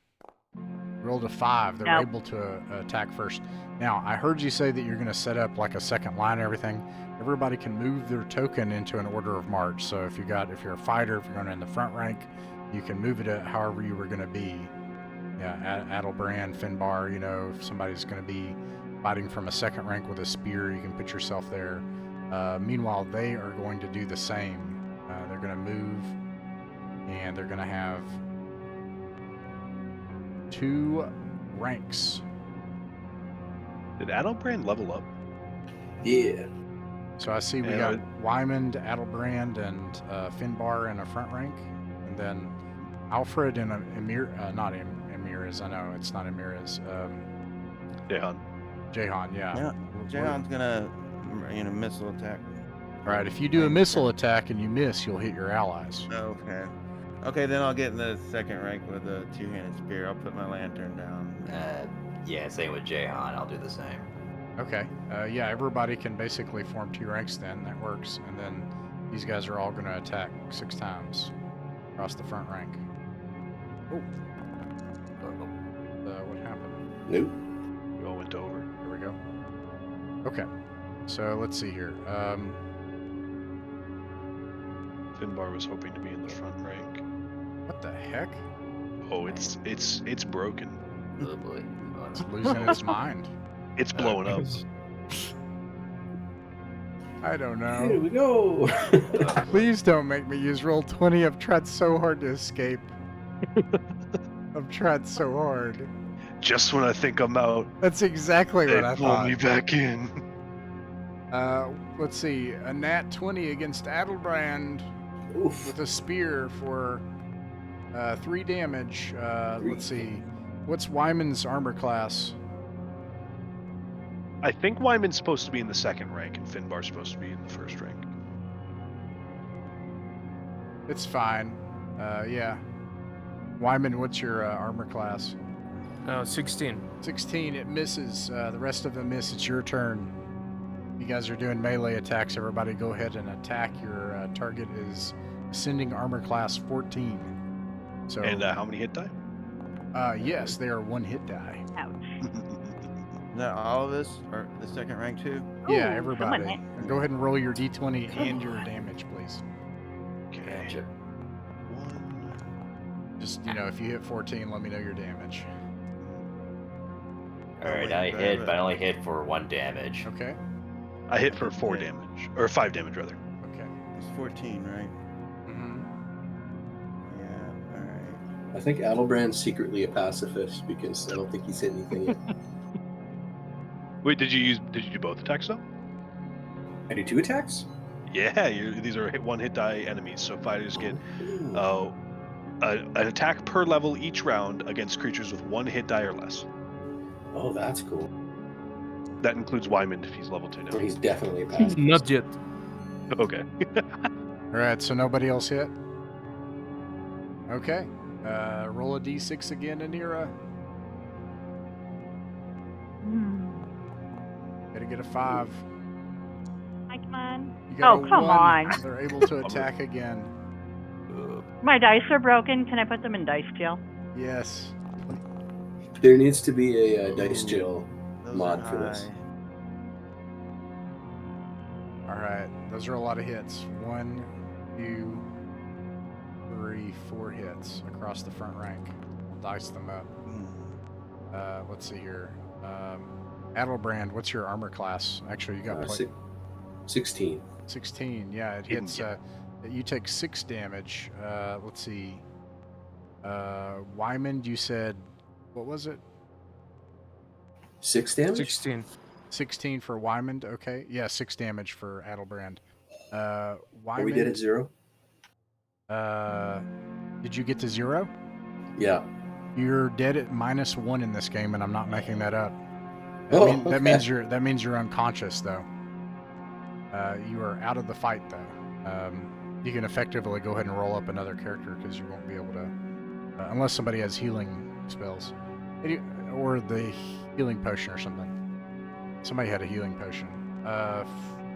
Rolled a 5. They're able to attack first. Now, I heard you say that you're going to set up like a second line and everything. Everybody can move their token into an order of march. So if you're a fighter, if you're going in the front rank, you can move it however you were going to be. Yeah, Adalbrand, Finbar, if somebody's going to be fighting from a second rank with a spear, you can put yourself there. Meanwhile, they are going to do the same. They're going to move, and they're going to have 2 ranks. Did Adalbrand level up? Yeah. So I see we got Wymond, Adalbrand, and Finbar in a front rank, and then Alfred and not Emira's. I know it's not Emira's. Jahan, yeah. Yeah. Jahan's gonna, missile attack. Right. If you do a missile attack and you miss, you'll hit your allies. Okay. Okay, then I'll get in the second rank with a 2-handed spear. I'll put my lantern down. Yeah, same with Jahan. I'll do the same. Okay. Yeah, everybody can basically form 2 ranks then. That works. And then these guys are all going to attack 6 times across the front rank. Oh. What happened? Nope. We all went over. Here we go. Okay. So let's see here. Finbar was hoping to be in the front rank. What the heck? Oh, it's broken. Oh boy. It's losing its mind. It's blowing up. I don't Here know. we go. Please don't make me use Roll20. I've tried so hard to escape. I've tried so hard. Just when I think I'm out, That's exactly what I they pull thought. me back in. Let's see. A nat 20 against Adalbrand Oof. with a spear for 3 damage. Let's see. What's Wyman's armor class? I think Wyman's supposed to be in the second rank, and Finbar's supposed to be in the first rank. It's fine. Yeah. Wyman, what's your armor class? 16. 16. It misses. The rest of them miss. It's your turn. You guys are doing melee attacks. Everybody go ahead and attack. Your target is ascending armor class 14. So. And how many hit die? Yes, they are 1 hit die. Ouch. Is that all of us? Or the second rank too? Yeah, Ooh, everybody. someone hit. Go ahead and roll your d20 and your damage, please. Okay. Gotcha. 1. Just, if you hit 14, let me know your damage. Alright, I hit, but I only hit for 1 damage. Okay. I hit for 4 damage, or 5 damage rather. Okay. It's 14, right? Mm-hmm. Yeah, alright. I think Adalbrand's secretly a pacifist because I don't think he's hit anything yet. Wait, did you do both attacks though? I do 2 attacks? Yeah, these are 1 hit die enemies, so fighters get an attack per level each round against creatures with 1 hit die or less. Oh, that's cool. That includes Wyman if he's level 2 now. So he's definitely a pacifist. Not yet. Okay. Alright, so nobody else hit? Okay. Roll a d6 again, Anira. Gotta get a 5. Come on. You got a Come 1. on. They're able to attack again. My dice are broken. Can I put them in dice jail? Yes. There needs to be a dice jail Those mod are for this. high. Alright, those are a lot of hits. 1, 2, 3, 4 hits across the front rank. I'll dice them up. Let's see here. Adalbrand, what's your armor class? Actually, you got 16. 16. Yeah, it hits. You take 6 damage. Let's see. Wyman, you said, what was it? 6 damage? 16. 16 for Wyman. Okay. Yeah, 6 damage for Adalbrand. Oh, Wyman, we did it 0? Did you get to 0? Yeah. You're dead at -1 in this game, and I'm not making that up. Oh, That means you're unconscious, though. You are out of the fight, though. You can effectively go ahead and roll up another character because you won't be able to, unless somebody has healing spells, or the healing potion or something. Somebody had a healing potion.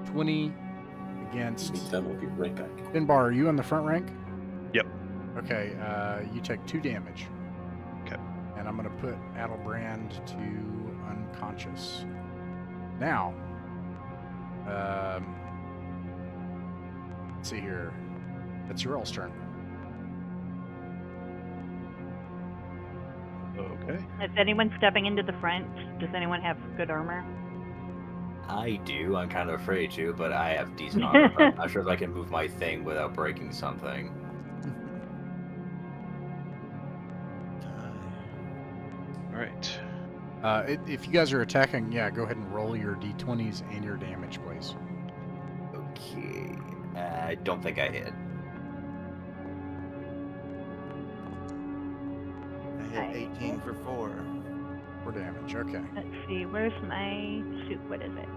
20 against. Then we'll be right back. Finbar, are you on the front rank? Yep. Okay. You take 2 damage. Okay. And I'm gonna put Adelbrand to unconscious. Now. Let's see here. It's your all's turn. Okay. Is anyone stepping into the front? Does anyone have good armor? I do. I'm kind of afraid to, but I have decent armor. I'm not sure if I can move my thing without breaking something. All right. If you guys are attacking, yeah, go ahead and roll your d20s and your damage, please. Okay. I don't think I hit. I hit 18 for 4. 4 damage, okay. Let's see, where's my shoot? What is it?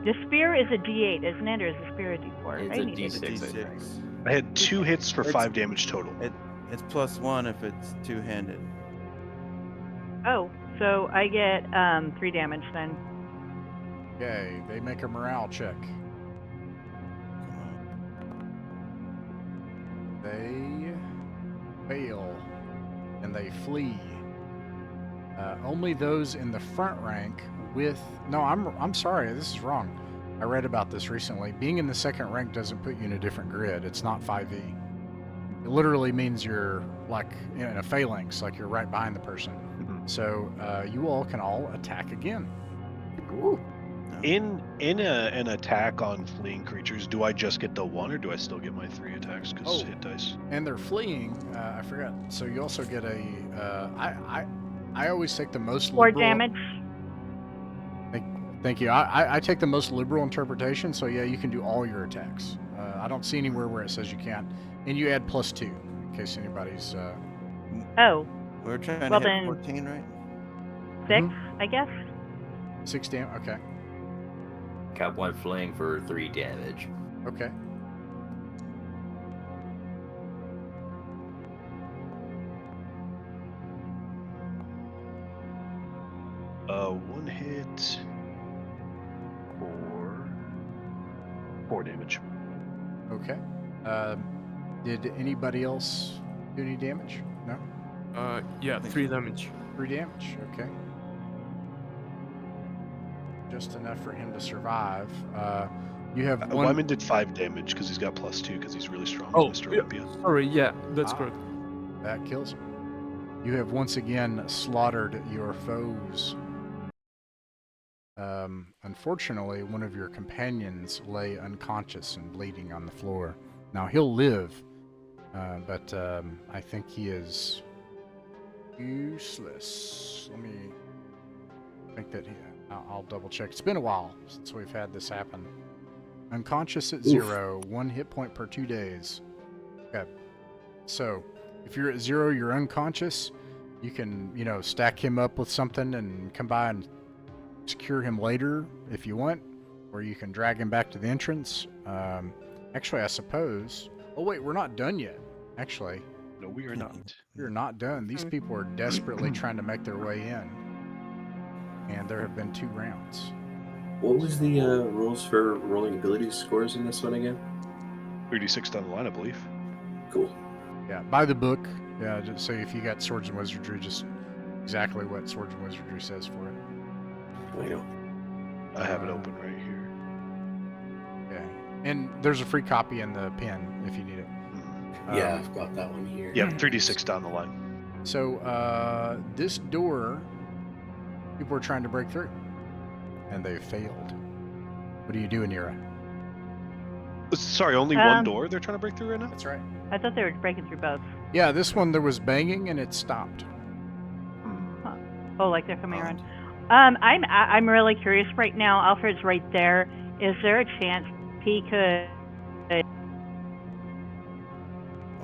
The spear is a D8, isn't it, or is the spear a D4? It's I a need D6. D6. I had 2 hits for 5 damage total. It's +1 if it's two-handed. Oh, so I get 3 damage then. Okay, they make a morale check. They fail, and they flee. Only those in the front rank with... No, I'm sorry, this is wrong. I read about this recently. Being in the second rank doesn't put you in a different grid. It's not 5e. It literally means you're like in a phalanx, like you're right behind the person. So you all can all attack again. Ooh. In an attack on fleeing creatures, do I just get the 1 or do I still get my 3 attacks because hit dice? And they're fleeing. I forgot. So you also get a. I always take the most 4 liberal. damage. Thank you. I take the most liberal interpretation. So yeah, you can do all your attacks. I don't see anywhere where it says you can't. And you add +2 in case anybody's. Oh, We're trying Well to hit then- 14, right? 6, I guess. 6 damage. Okay. Got 1 fling for 3 damage. Okay. One hit for 4 damage. Okay. Did anybody else do any damage? No. Yeah, 3 damage. 3 damage. Okay. Just enough for him to survive. You have one. Wyman did 5 damage because he's got +2 because he's really strong, Oh, Mr. yeah. Olympia. Sorry, yeah, that's Ah. correct. That kills him. You have once again slaughtered your foes. Unfortunately, one of your companions lay unconscious and bleeding on the floor. Now, he'll live, but I think he is useless. Let me think that I'll double check. It's been a while since we've had this happen. Unconscious at 0, 1 hit point per 2 days. Okay. So, if you're at 0, you're unconscious. You can, stack him up with something and come by and secure him later if you want, or you can drag him back to the entrance. Actually, I suppose. Oh wait, we're not done yet. Actually, No, we are not. we're not done. These people are desperately trying to make their way in, and there have been 2 rounds. What was the rules for rolling ability scores in this one again? 36 down the line, I believe. Cool. Yeah, by the book. Yeah, just so if you got Swords and Wizardry, just exactly what Swords and Wizardry says for it. I know. I have it open right here. Okay, and there's a free copy in the pen if you need it. Yeah, I've got that one here. Yeah, 3d6 down the line. So this door, people are trying to break through, and they failed. What do you do, Anira? Sorry, only one door they're trying to break through right now? That's right. I thought they were breaking through both. Yeah, this one there was banging and it stopped. Oh, like they're coming around. I'm really curious right now. Alfred's right there. Is there a chance he could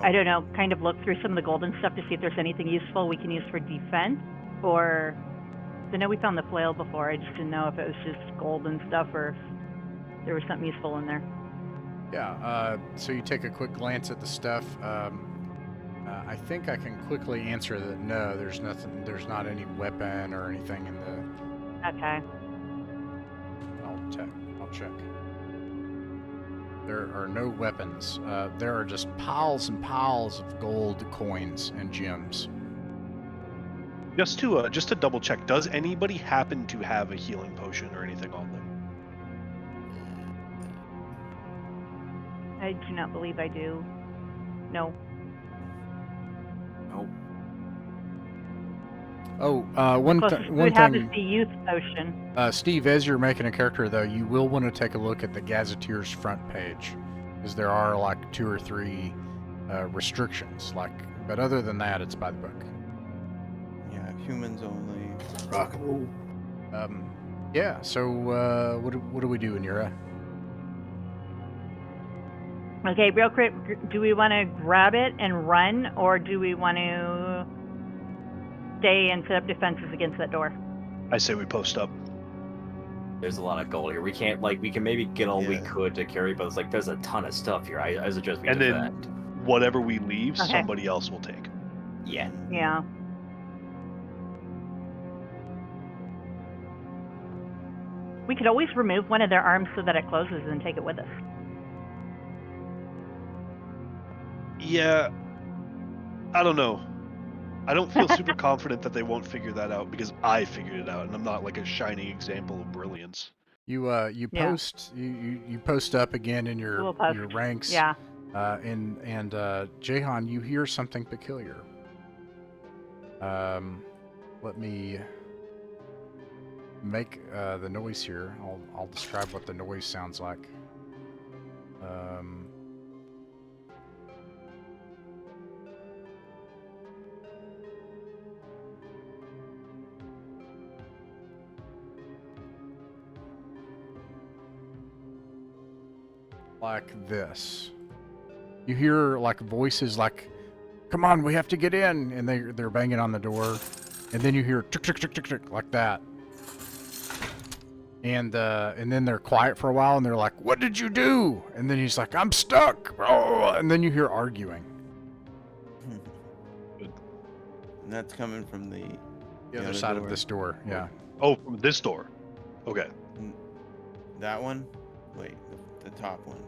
I don't know, kind of look through some of the golden stuff to see if there's anything useful we can use for defense, or I know we found the flail before. I just didn't know if it was just gold and stuff or if there was something useful in there. Yeah, so you take a quick glance at the stuff. I think I can quickly answer that no, there's nothing, there's not any weapon or anything in the... Okay. I'll check. There are no weapons. There are just piles and piles of gold coins and gems. Just to double check, does anybody happen to have a healing potion or anything on them? I do not believe I do. No. Nope. Oh, Closest we would have is thing, the youth potion. Steve, as you're making a character, though, you will want to take a look at the Gazetteer's front page, because there are like 2 or 3 restrictions. But other than that, it's by the book. Yeah, humans only. Rock and roll. Yeah. So, what do we do, Anira? Okay, real quick, do we want to grab it and run, or do we want to stay and set up defenses against that door? I say we post up. There's a lot of gold here. We can't, we can maybe get all we could to carry, but it's like there's a ton of stuff here. I suggest we And defend. then whatever we leave, Okay. somebody else will take. Yeah. Yeah. We could always remove one of their arms so that it closes and take it with us. Yeah, I don't know. I don't feel super confident that they won't figure that out because I figured it out, and I'm not like a shining example of brilliance. You Yeah. post you post up again in your We'll post. your ranks. Yeah. And Jahan, you hear something peculiar. Let me make the noise here. I'll describe what the noise sounds like. Like this. You hear like voices like, "Come on, we have to get in," and they're banging on the door, and then you hear tick tick tick tick tick like that, and then they're quiet for a while, and they're like, "What did you do?" And then he's like, "I'm stuck." Oh, and then you hear arguing. And that's coming from the The other side of this door. Yeah. Oh, from this door. Okay. That one? Wait, the top one.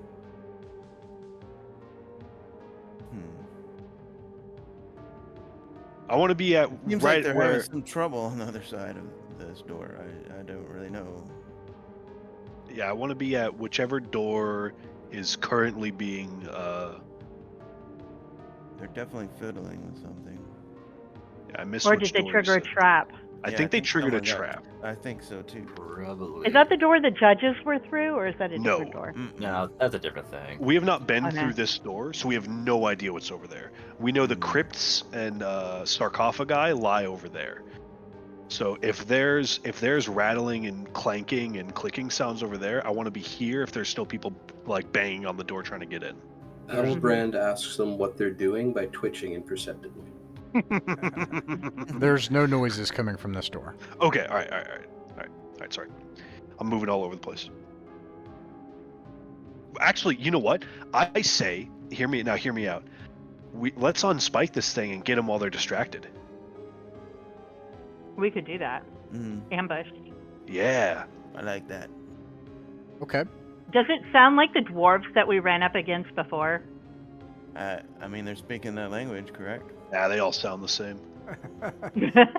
I want to be at Seems right like they're where. having some trouble on the other side of this door. I don't really know. Yeah, I want to be at whichever door is currently being. They're definitely fiddling with something. Yeah, I missed. Or which did they door trigger a you said. trap? I Yeah, think they triggered a someone got- trap. I think so too. Probably. Is that the door the judges were through, or is that a No. different door? No, that's a different thing. We have not been Okay. through this door, so we have no idea what's over there. We know the crypts and sarcophagi lie over there. So if there's rattling and clanking and clicking sounds over there, I want to be here if there's still people like banging on the door trying to get in. Albrand asks them what they're doing by twitching imperceptibly. There's no noises coming from this door. Okay, all right. Sorry, I'm moving all over the place. Actually, you know what? I say, hear me out. Let's unspike this thing and get them while they're distracted. We could do that. Ambush. Yeah. I like that. Okay. Does it sound like the dwarves that we ran up against before? I mean, they're speaking that language, correct? Yeah, they all sound the same.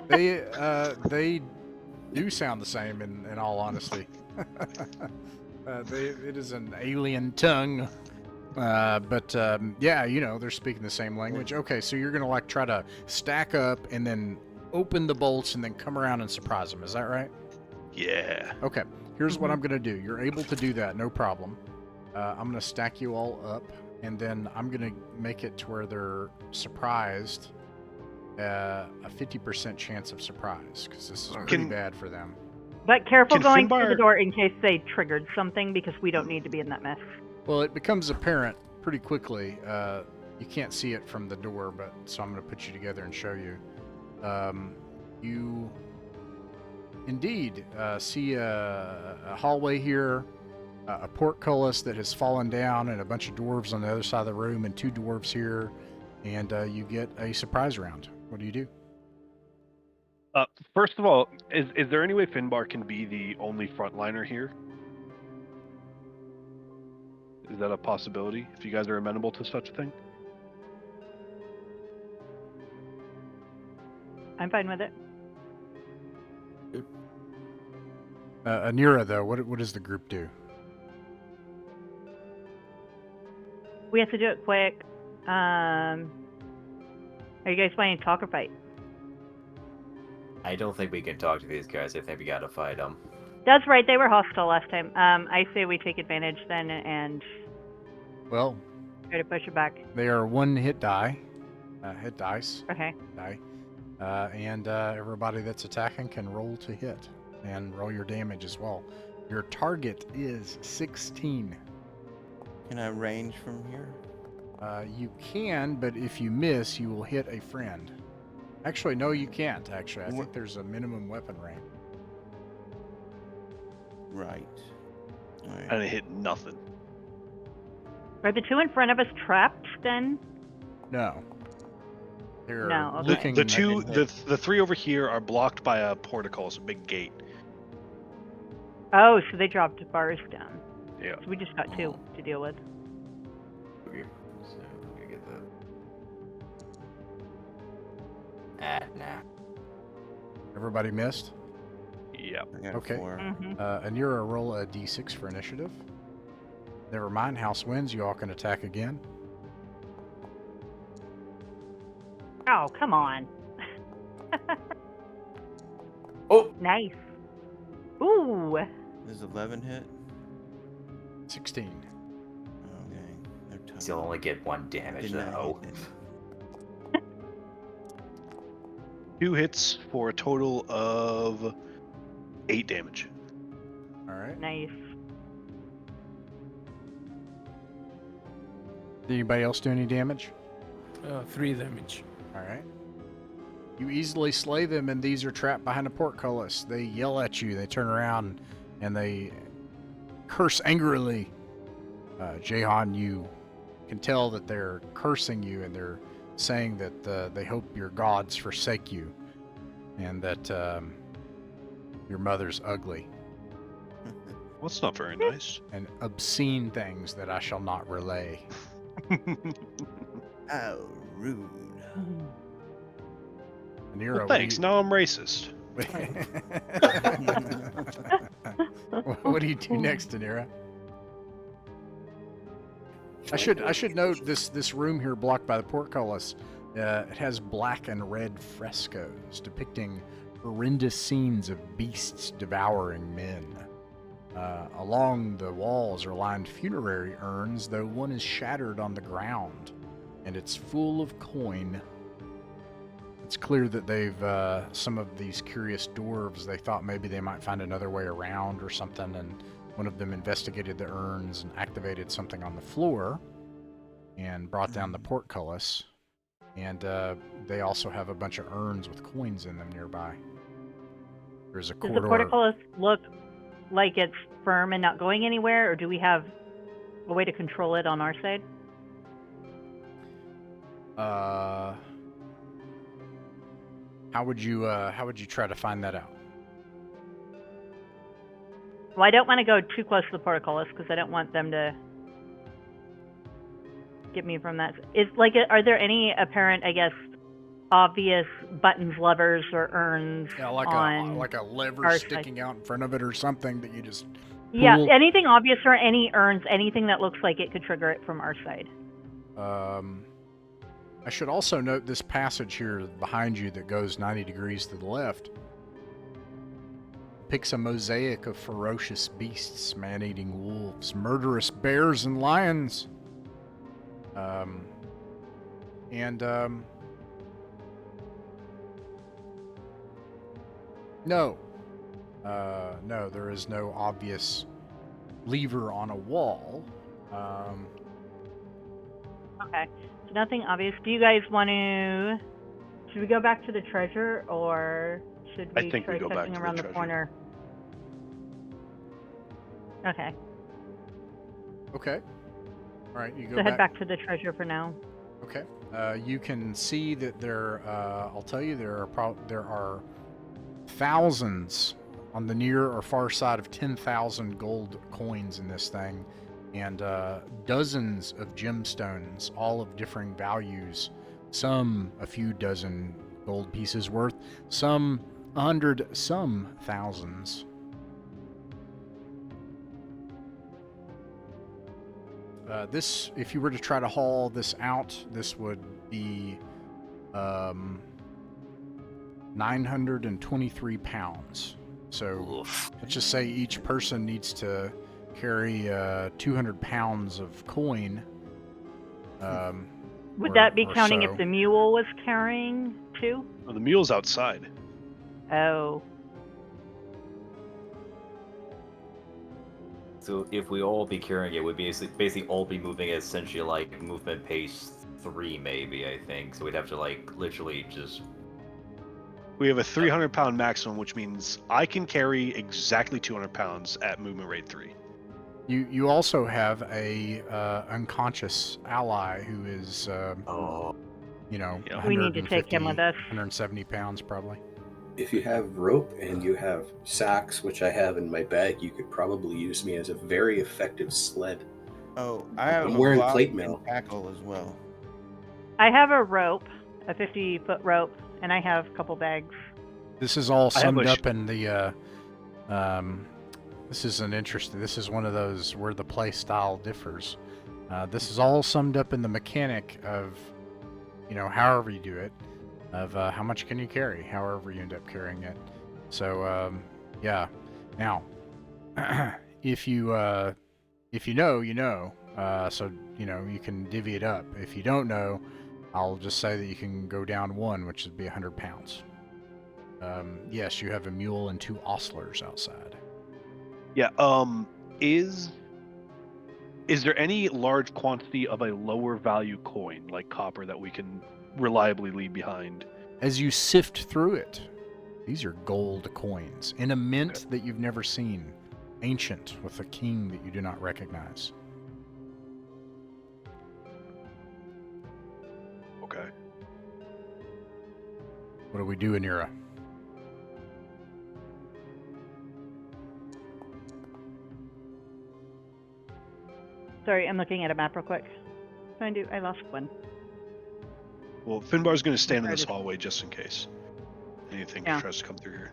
They do sound the same in all honesty. It is an alien tongue. But yeah, they're speaking the same language. Okay, so you're gonna try to stack up and then open the bolts and then come around and surprise them. Is that right? Yeah. Okay. Here's what I'm gonna do. You're able to do that, no problem. I'm gonna stack you all up, and then I'm gonna make it to where they're surprised. A 50% chance of surprise, because this is pretty bad for them. But careful Can going through the Finbar- door in case they triggered something, because we don't need to be in that mess. Well, it becomes apparent pretty quickly You can't see it from the door, but so I'm going to put you together and show you. You indeed see a hallway here, a portcullis that has fallen down, and a bunch of dwarves on the other side of the room, and 2 dwarves here, and you get a surprise round. What do you do? First of all, is there any way Finbar can be the only frontliner here? Is that a possibility? If you guys are amenable to such a thing? I'm fine with it. Anira, though, what does the group do? We have to do it quick. Are you guys planning to talk or fight? I don't think we can talk to these guys. I think we gotta fight them. That's right. They were hostile last time. I say we take advantage then and Well, try to push it back. they are 1 hit dice. Okay. Die. And everybody that's attacking can roll to hit and roll your damage as well. Your target is 16. Can I range from here? You can, but if you miss, you will hit a friend. Actually, no, you can't, actually. I think there's a minimum weapon range. Right. Alright. And it hit nothing. Are the 2 in front of us trapped then? No. They're No, okay. looking The two, at- the 3 over here are blocked by a portcullis, a big gate. Oh, so they dropped bars down. Yeah. So we just got 2 to deal with. Okay, so we get that. Nah. Everybody missed? Yep. I got Okay. 4. Mm-hmm. Anira, roll a d6 for initiative. Never mind, house wins. You all can attack again. Oh, come on. Oh! Nice. Ooh. Does 11 hit? 16. Okay. They're tough. You'll only get 1 damage Didn't I though. hit it? 2 hits for a total of 8 damage. All right. Nice. Did anybody else do any damage? 3 damage. All right. You easily slay them, and these are trapped behind a portcullis. They yell at you. They turn around, and they curse angrily. Jahan, you can tell that they're cursing you, and they're saying that they hope your gods forsake you, and that your mother's ugly, Well, that's not very nice. and obscene things that I shall not relay. How rude. Nero, Well, thanks. Now I'm racist. What do you do next, Anira? I should note this room here blocked by the portcullis. It has black and red frescoes depicting horrendous scenes of beasts devouring men. Along the walls are lined funerary urns, though one is shattered on the ground, and it's full of coin. It's clear that they've, some of these curious dwarves, they thought maybe they might find another way around or something, and one of them investigated the urns and activated something on the floor and brought down the portcullis. And they also have a bunch of urns with coins in them nearby. There's a Does corridor. the portcullis look like it's firm and not going anywhere, or do we have a way to control it on our side? How would you try to find that out? Well, I don't want to go too close to the portcullis because I don't want them to get me from that. Are there any apparent, I guess, obvious buttons, levers, or urns Yeah, on like a lever our sticking out in front of it or something that you just Yeah, pull. anything obvious or any urns, anything that looks like it could trigger it from our side. I should also note this passage here behind you that goes 90 degrees to the left depicts a mosaic of ferocious beasts, man-eating wolves, murderous bears, and lions. No, there is no obvious lever on a wall. Okay. So nothing obvious. Do you guys want to? Should we go back to the treasure, or should I we think try we go back checking to the around the treasure. corner? Okay. Okay. All right, you go So head back to the treasure for now. Okay. You can see that there. I'll tell you, there are thousands on the near or far side of 10,000 gold coins in this thing, and dozens of gemstones, all of differing values. Some a few dozen gold pieces worth, some 100, some thousands. This, if you were to try to haul this out, this would be 923 pounds. So let's just say each person needs to carry 200 pounds of coin. Would that be or counting so. if the mule was carrying too? Oh, the mule's outside. Oh. So if we all be carrying it, we'd basically all be moving at essentially like movement pace 3, maybe, I think. So we'd have to like literally just. We have a 300-pound maximum, which means I can carry exactly 200 pounds at movement rate 3. You also have a unconscious ally who is you know, Yeah. We need to take him 150, with us. 170 pounds probably. If you have rope and you have sacks, which I have in my bag, you could probably use me as a very effective sled. Oh, I have I'm a wearing block plate and mail. tackle as well. I have a rope, a 50-foot rope, and I have a couple bags. This is all I have summed a up in the this is an interesting, this is one of those where the play style differs. This is all summed up in the mechanic of, you know, however you do it, of how much can you carry, however you end up carrying it. So yeah. Now, if you know, you know. So you know you can divvy it up. If you don't know, I'll just say that you can go down 1, which would be 100 pounds. Yes, you have a mule and 2 ostlers outside. Yeah. Is there any large quantity of a lower value coin like copper that we can reliably leave behind? As you sift through it, these are gold coins in a mint that you've never seen, ancient, with a king that you do not recognize. Okay. What do we do, Anira? Sorry, I'm looking at a map real quick. I lost one. Well, Finbar's going to stand in this Started. hallway just in case anything Yeah. tries to come through here.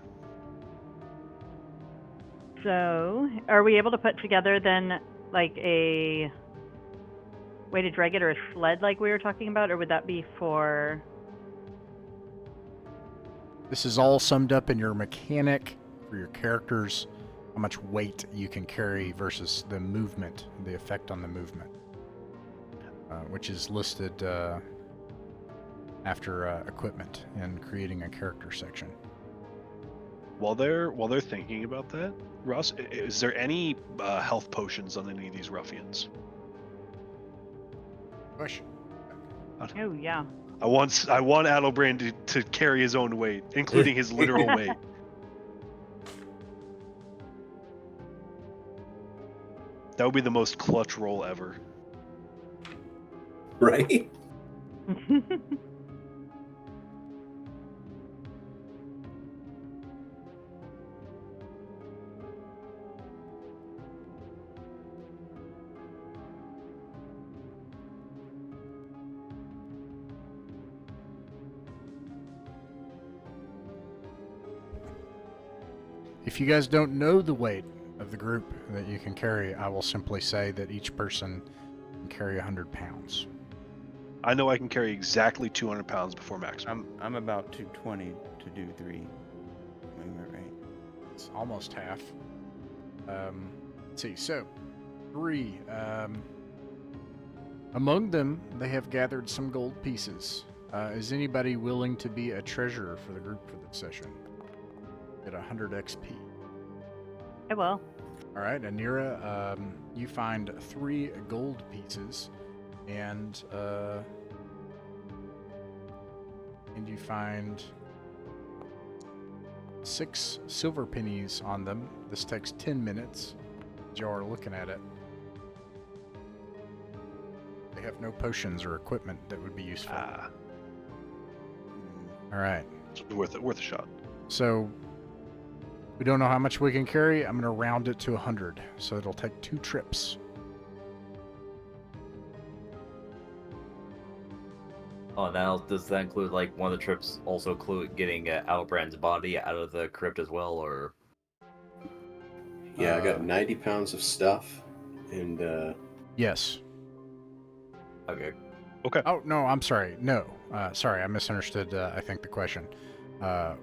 So, are we able to put together then, like, a way to drag it or a sled like we were talking about, or would that be for... This is all summed up in your mechanic for your characters, how much weight you can carry versus the movement, the effect on the movement, which is listed after equipment and creating a character section. While they're thinking about that, Ross, is there any health potions on any of these ruffians? Push. Oh, yeah. I want Adelbrand to carry his own weight, including his literal weight. That would be the most clutch roll ever. Right? If you guys don't know the weight of the group that you can carry, I will simply say that each person can carry 100 pounds. I know I can carry exactly 200 pounds before maximum. I'm about 220 to do 3 movement rate. It's almost half. Let's see. So, 3. Among them, they have gathered some gold pieces. Is anybody willing to be a treasurer for the group for this session? Get 100 XP. I will. All right, Anira, you find 3 gold pieces, and and you find 6 silver pennies on them. This takes 10 minutes. You are looking at it. They have no potions or equipment that would be useful. All right. It's worth a shot. So we don't know how much we can carry. I'm going to round it to 100, so it'll take 2 trips. Oh, now does that include like one of the trips also include getting Albrand's body out of the crypt as well, or? Yeah, I got 90 pounds of stuff, and Yes. Okay. Oh, no, I'm sorry. No. Sorry, I misunderstood, I think, the question. 2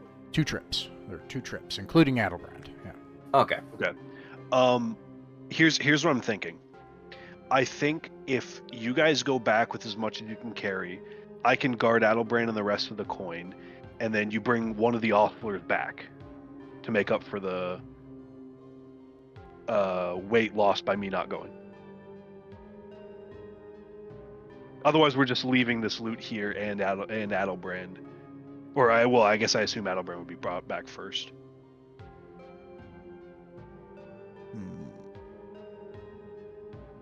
trips. There are 2 trips, including Adelbrand. Yeah. Okay. Here's what I'm thinking. I think if you guys go back with as much as you can carry, I can guard Adelbrand and the rest of the coin, and then you bring one of the ostlers back to make up for the weight lost by me not going. Otherwise, we're just leaving this loot here and Adelbrand. Or I guess I assume Adelbrand would be brought back first.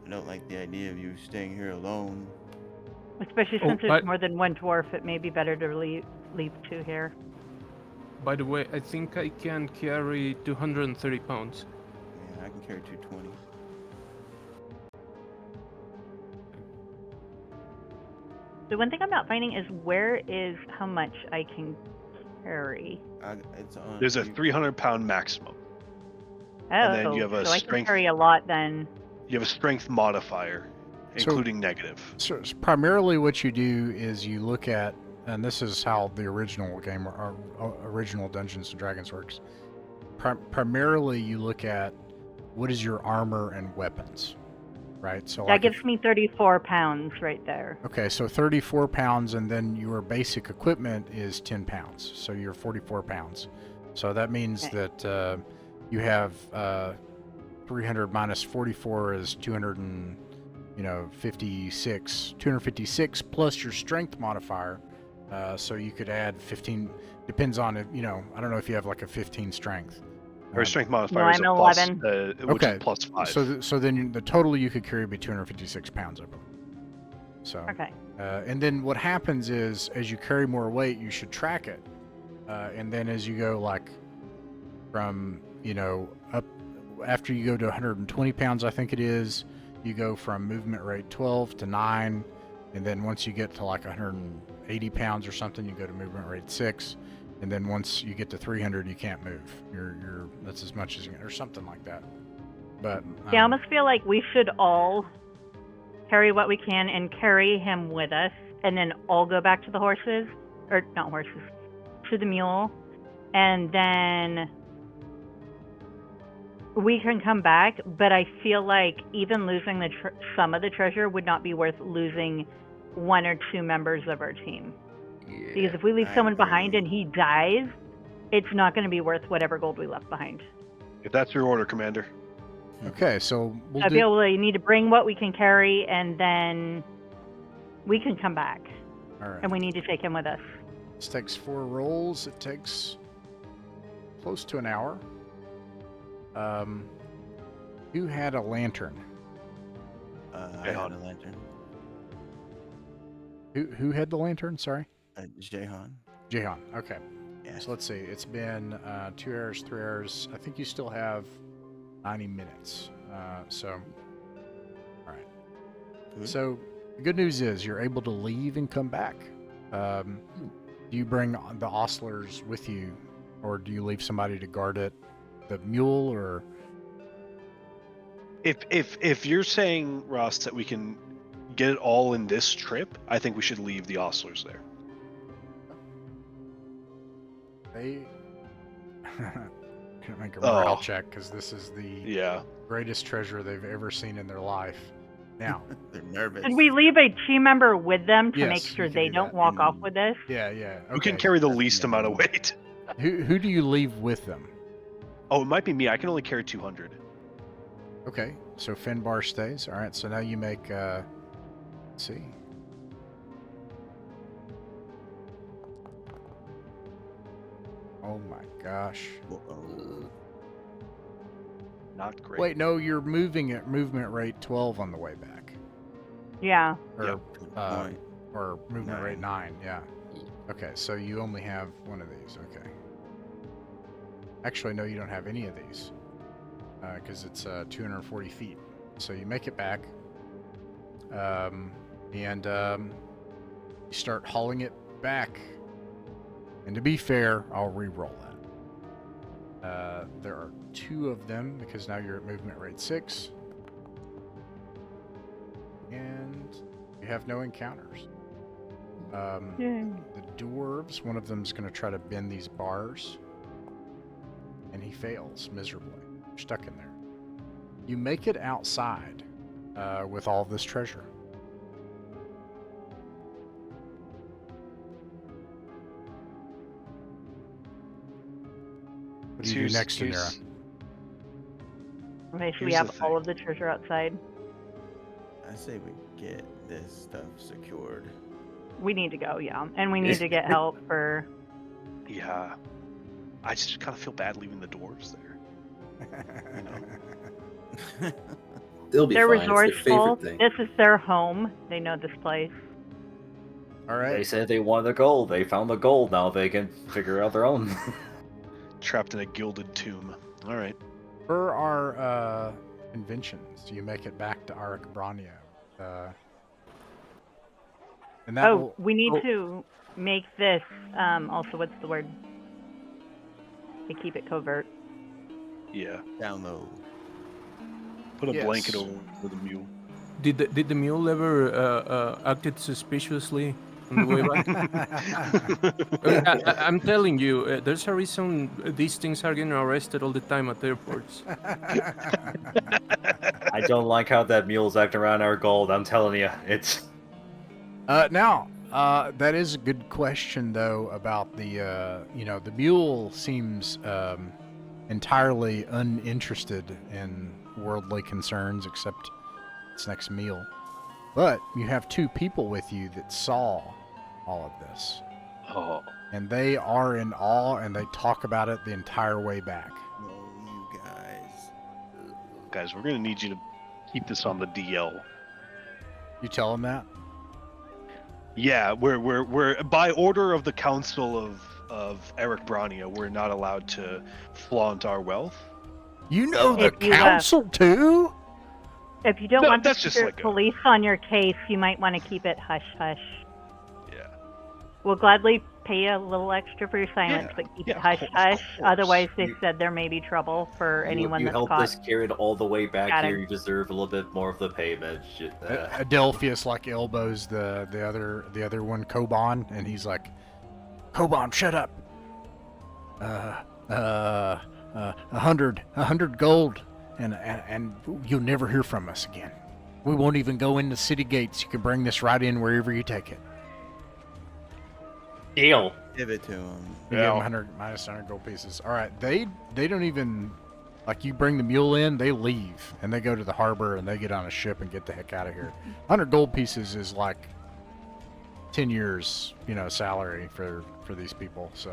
I don't like the idea of you staying here alone. Especially since there's more than one dwarf, it may be better to leave 2 here. By the way, I think I can carry 230 pounds. Yeah, I can carry 220. The one thing I'm not finding is where is how much I can carry. There's a 300-pound maximum. Oh, and then you have a so I strength. can carry a lot then. You have a strength modifier, including negative. So primarily what you do is you look at, and this is how the original game, or original Dungeons & Dragons works. Primarily you look at what is your armor and weapons, right? So that like gives me 34 pounds right there. Okay, so 34 pounds, and then your basic equipment is 10 pounds. So you're 44 pounds. So that means that you have 300 minus 44 is 256 plus your strength modifier. So you could add 15, depends on it, I don't know if you have like a 15 strength. Or strength modifier is a 11. Which is plus 5. So then the total you could carry would be 256 pounds, I believe. So, okay. And then what happens is, as you carry more weight, you should track it. And then as you go like from, up, after you go to 120 pounds, I think it is, you go from movement rate 12 to 9. And then once you get to like 180 pounds or something, you go to movement rate 6. And then once you get to 300, you can't move. That's as much as you can, or something like that. But I almost feel like we should all carry what we can and carry him with us, and then all go back to the horses, or not horses, to the mule, and then we can come back. But I feel like even losing some of the treasure would not be worth losing 1 or 2 members of our team. Yeah, because if we leave someone behind and he dies, it's not going to be worth whatever gold we left behind. If that's your order, Commander. Okay, so I feel we need to bring what we can carry, and then we can come back. All right. And we need to take him with us. This takes 4 rolls. It takes close to an hour. Who had a lantern? I had a lantern. Who had the lantern? Sorry. Jehan. Jehan. Okay. Yeah. So let's see. It's been 2 hours, 3 hours. I think you still have 90 minutes. All right. Good. So the good news is you're able to leave and come back. Do you bring the ostlers with you, or do you leave somebody to guard it, the mule, or? If you're saying, Ross, that we can get it all in this trip, I think we should leave the ostlers there. They can make a morale check, because this is the greatest treasure they've ever seen in their life. Now, They're nervous. Did we leave a team member with them to Yes, make sure you can they do don't that. walk off with us? yeah. Okay. Who can carry the least amount of weight? Who do you leave with them? Oh, it might be me. I can only carry 200. Okay, so Finbar stays. All right, so now you make, let's see. Oh my gosh. Not great. Wait, no, you're moving at movement rate 12 on the way back. Yeah. Or, Yep. or movement rate 9. 9, yeah. Okay, so you only have one of these, okay. Actually, no, you don't have any of these. Because it's 240 feet. So you make it back. And you start hauling it back. And to be fair, I'll re-roll that. There are 2 of them because now you're at movement rate 6. And you have no encounters. Yay. The dwarves, one of them's going to try to bend these bars. And he fails miserably. You're stuck in there. You make it outside with all this treasure. What do you do next, Anira? Okay, so we Here's have the all thing. of the treasure outside. I say we get this stuff secured. We need to go, yeah. And we need to get help for... Yeah. I just kind of feel bad leaving the dwarves there. They'll be They're fine. It's their resourceful. favorite thing. This is their home. They know this place. All They right. said they wanted the gold. They found the gold. Now they can figure out their own. Trapped in a gilded tomb. All right. For our conventions, you make it back to 𝕬𝖃𝖍𝖗. And that will... We need to make this, also, what's the word? To keep it covert. Yeah. Download. Put a Yes. blanket over the mule. Did the mule ever acted suspiciously on the way back? I'm telling you, there's a reason these things are getting arrested all the time at airports. I don't like how that mule's acting around our gold. I'm telling you, it's. Now, that is a good question, though, about the, the mule seems entirely uninterested in worldly concerns except its next meal. But you have 2 people with you that saw all of this. Oh. And they are in awe, and they talk about it the entire way back. Oh, you guys. Guys, we're going to need you to keep this on the DL. You tell them that? Yeah, we're by order of the Council of 𝕬𝖃𝖍𝖗, we're not allowed to flaunt our wealth. You know the If you, council, too? If you don't No, want the that's just secret like a- police on your case, you might want to keep it hush-hush. Yeah. We'll gladly pay you a little extra for your silence, Yeah, but keep yeah, it of hush-hush. course. Otherwise, they You- said there may be trouble for anyone you that's helped caught. us carry it all the way back Got here. it. You deserve a little bit more of the payment. Adelphius like elbows the other one, Koban, and he's like, Koban, shut up. 100 gold, and you'll never hear from us again. We won't even go in the city gates. You can bring this right in wherever you take it. Deal. Give it to him. You give them 100 minus 100 gold pieces. All right, they don't even, like, you bring the mule in, they leave and they go to the harbor and they get on a ship and get the heck out of here. 100 gold pieces is like 10 years, salary for these people. So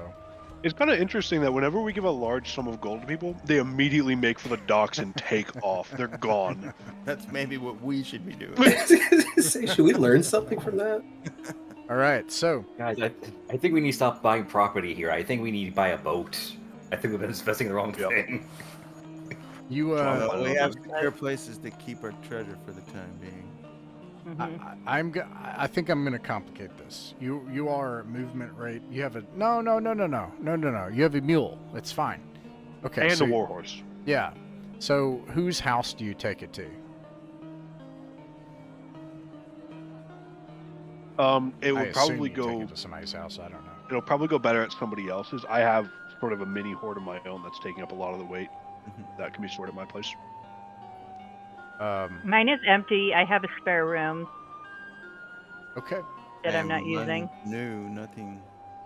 It's kind of interesting that whenever we give a large sum of gold to people, they immediately make for the docks and take off. They're gone. That's maybe what we should be doing. Say, should we learn something from that? all right, so Guys, I think we need to stop buying property here. I think we need to buy a boat. I think we've been investing in the wrong Yep. thing. you We have secure places to keep our treasure for the time being. Mhm. I think I'm gonna complicate this. You are movement rate. You have a no. You have a mule. It's fine. Okay. And so a warhorse. Yeah. So whose house do you take it to? It I would assume probably you take go. it to somebody's house. I don't know. It'll probably go better at somebody else's. I have sort of a mini hoard of my own that's taking up a lot of the weight. That can be stored at my place. Mine is empty. I have a spare room Okay. that I'm not And using. No, nothing.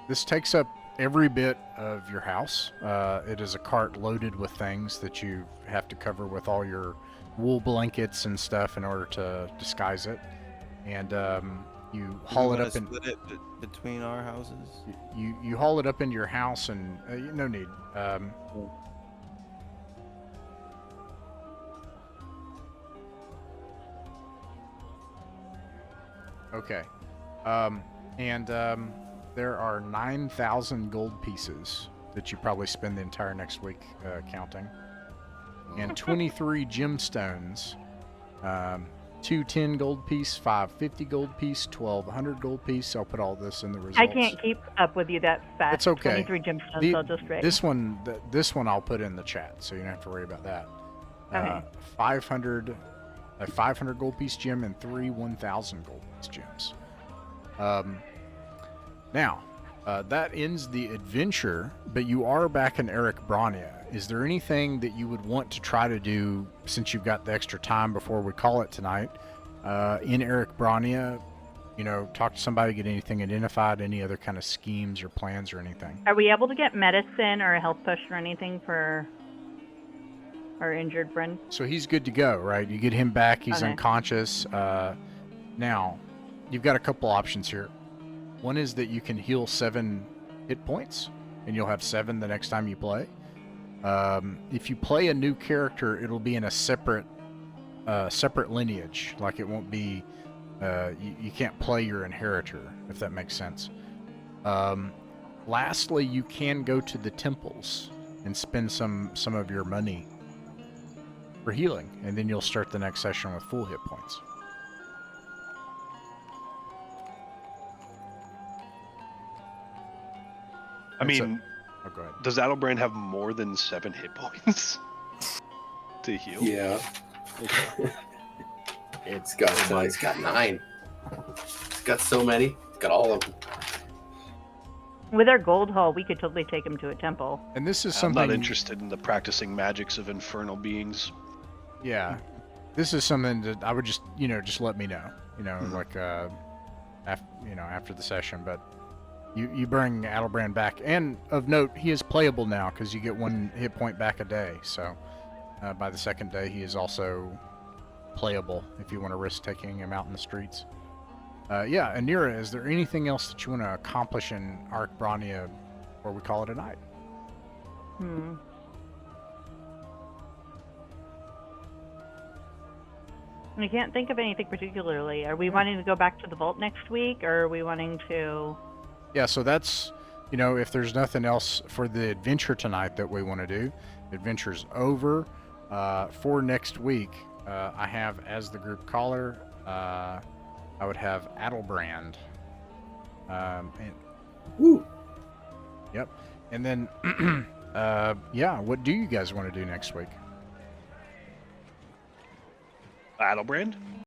This takes up every bit of your house. It is a cart loaded with things that you have to cover with all your wool blankets and stuff in order to disguise it. And You Do haul we it wanna up in. split it between our houses. You haul it up into your house, and no need. Okay. There are 9,000 gold pieces that you probably spend the entire next week counting, and 23 gemstones. 2 10 gold piece, 5 50 gold piece, 12 100 gold piece. I'll put all this in the results. I can't keep up with you that fast. It's okay. 23 gemstones, I'll just write. This one I'll put in the chat, so you don't have to worry about that. Okay. 500, a 500 gold piece gem and 3 1,000 gold piece gems. Now, that ends the adventure, but you are back in 𝕬𝖋𝖍𝖗𝖗. Is there anything that you would want to try to do, since you've got the extra time before we call it tonight, in 𝕬𝖋𝖍𝖗𝖗? You know, talk to somebody, get anything identified, any other kind of schemes or plans or anything? Are we able to get medicine or a health push or anything for our injured friend? So he's good to go, right? You get him back, he's Okay. unconscious. Now, you've got a couple options here. One is that you can heal 7 hit points, and you'll have 7 the next time you play. If you play a new character, it'll be in a separate lineage. Like, it won't be, you can't play your inheritor, if that makes sense. Lastly, you can go to the temples and spend some of your money for healing, and then you'll start the next session with full hit points. I mean, Oh, go ahead. does Adelbrand have more than 7 hit points to heal? Yeah. It's got 9. It's got so many. It's got all of them. With our gold haul, we could totally take him to a temple. And this is I'm something. not interested in the practicing magics of infernal beings. Yeah, this is something that I would just let me know. Like after the session. But you bring Adelbrand back, and of note, he is playable now because you get 1 hit point back a day. So by the second day, he is also playable if you want to risk taking him out in the streets. Yeah, Anira, is there anything else that you want to accomplish in 𝕬𝖋𝖍𝖗𝖗 before we call it a night? I can't think of anything particularly. Are we wanting to go back to the vault next week, or are we wanting to... Yeah, so that's, if there's nothing else for the adventure tonight that we want to do, the adventure's over. For next week, I have, as the group caller, I would have Adelbrand. Woo. Yep. And then, yeah, what do you guys want to do next week? Adelbrand?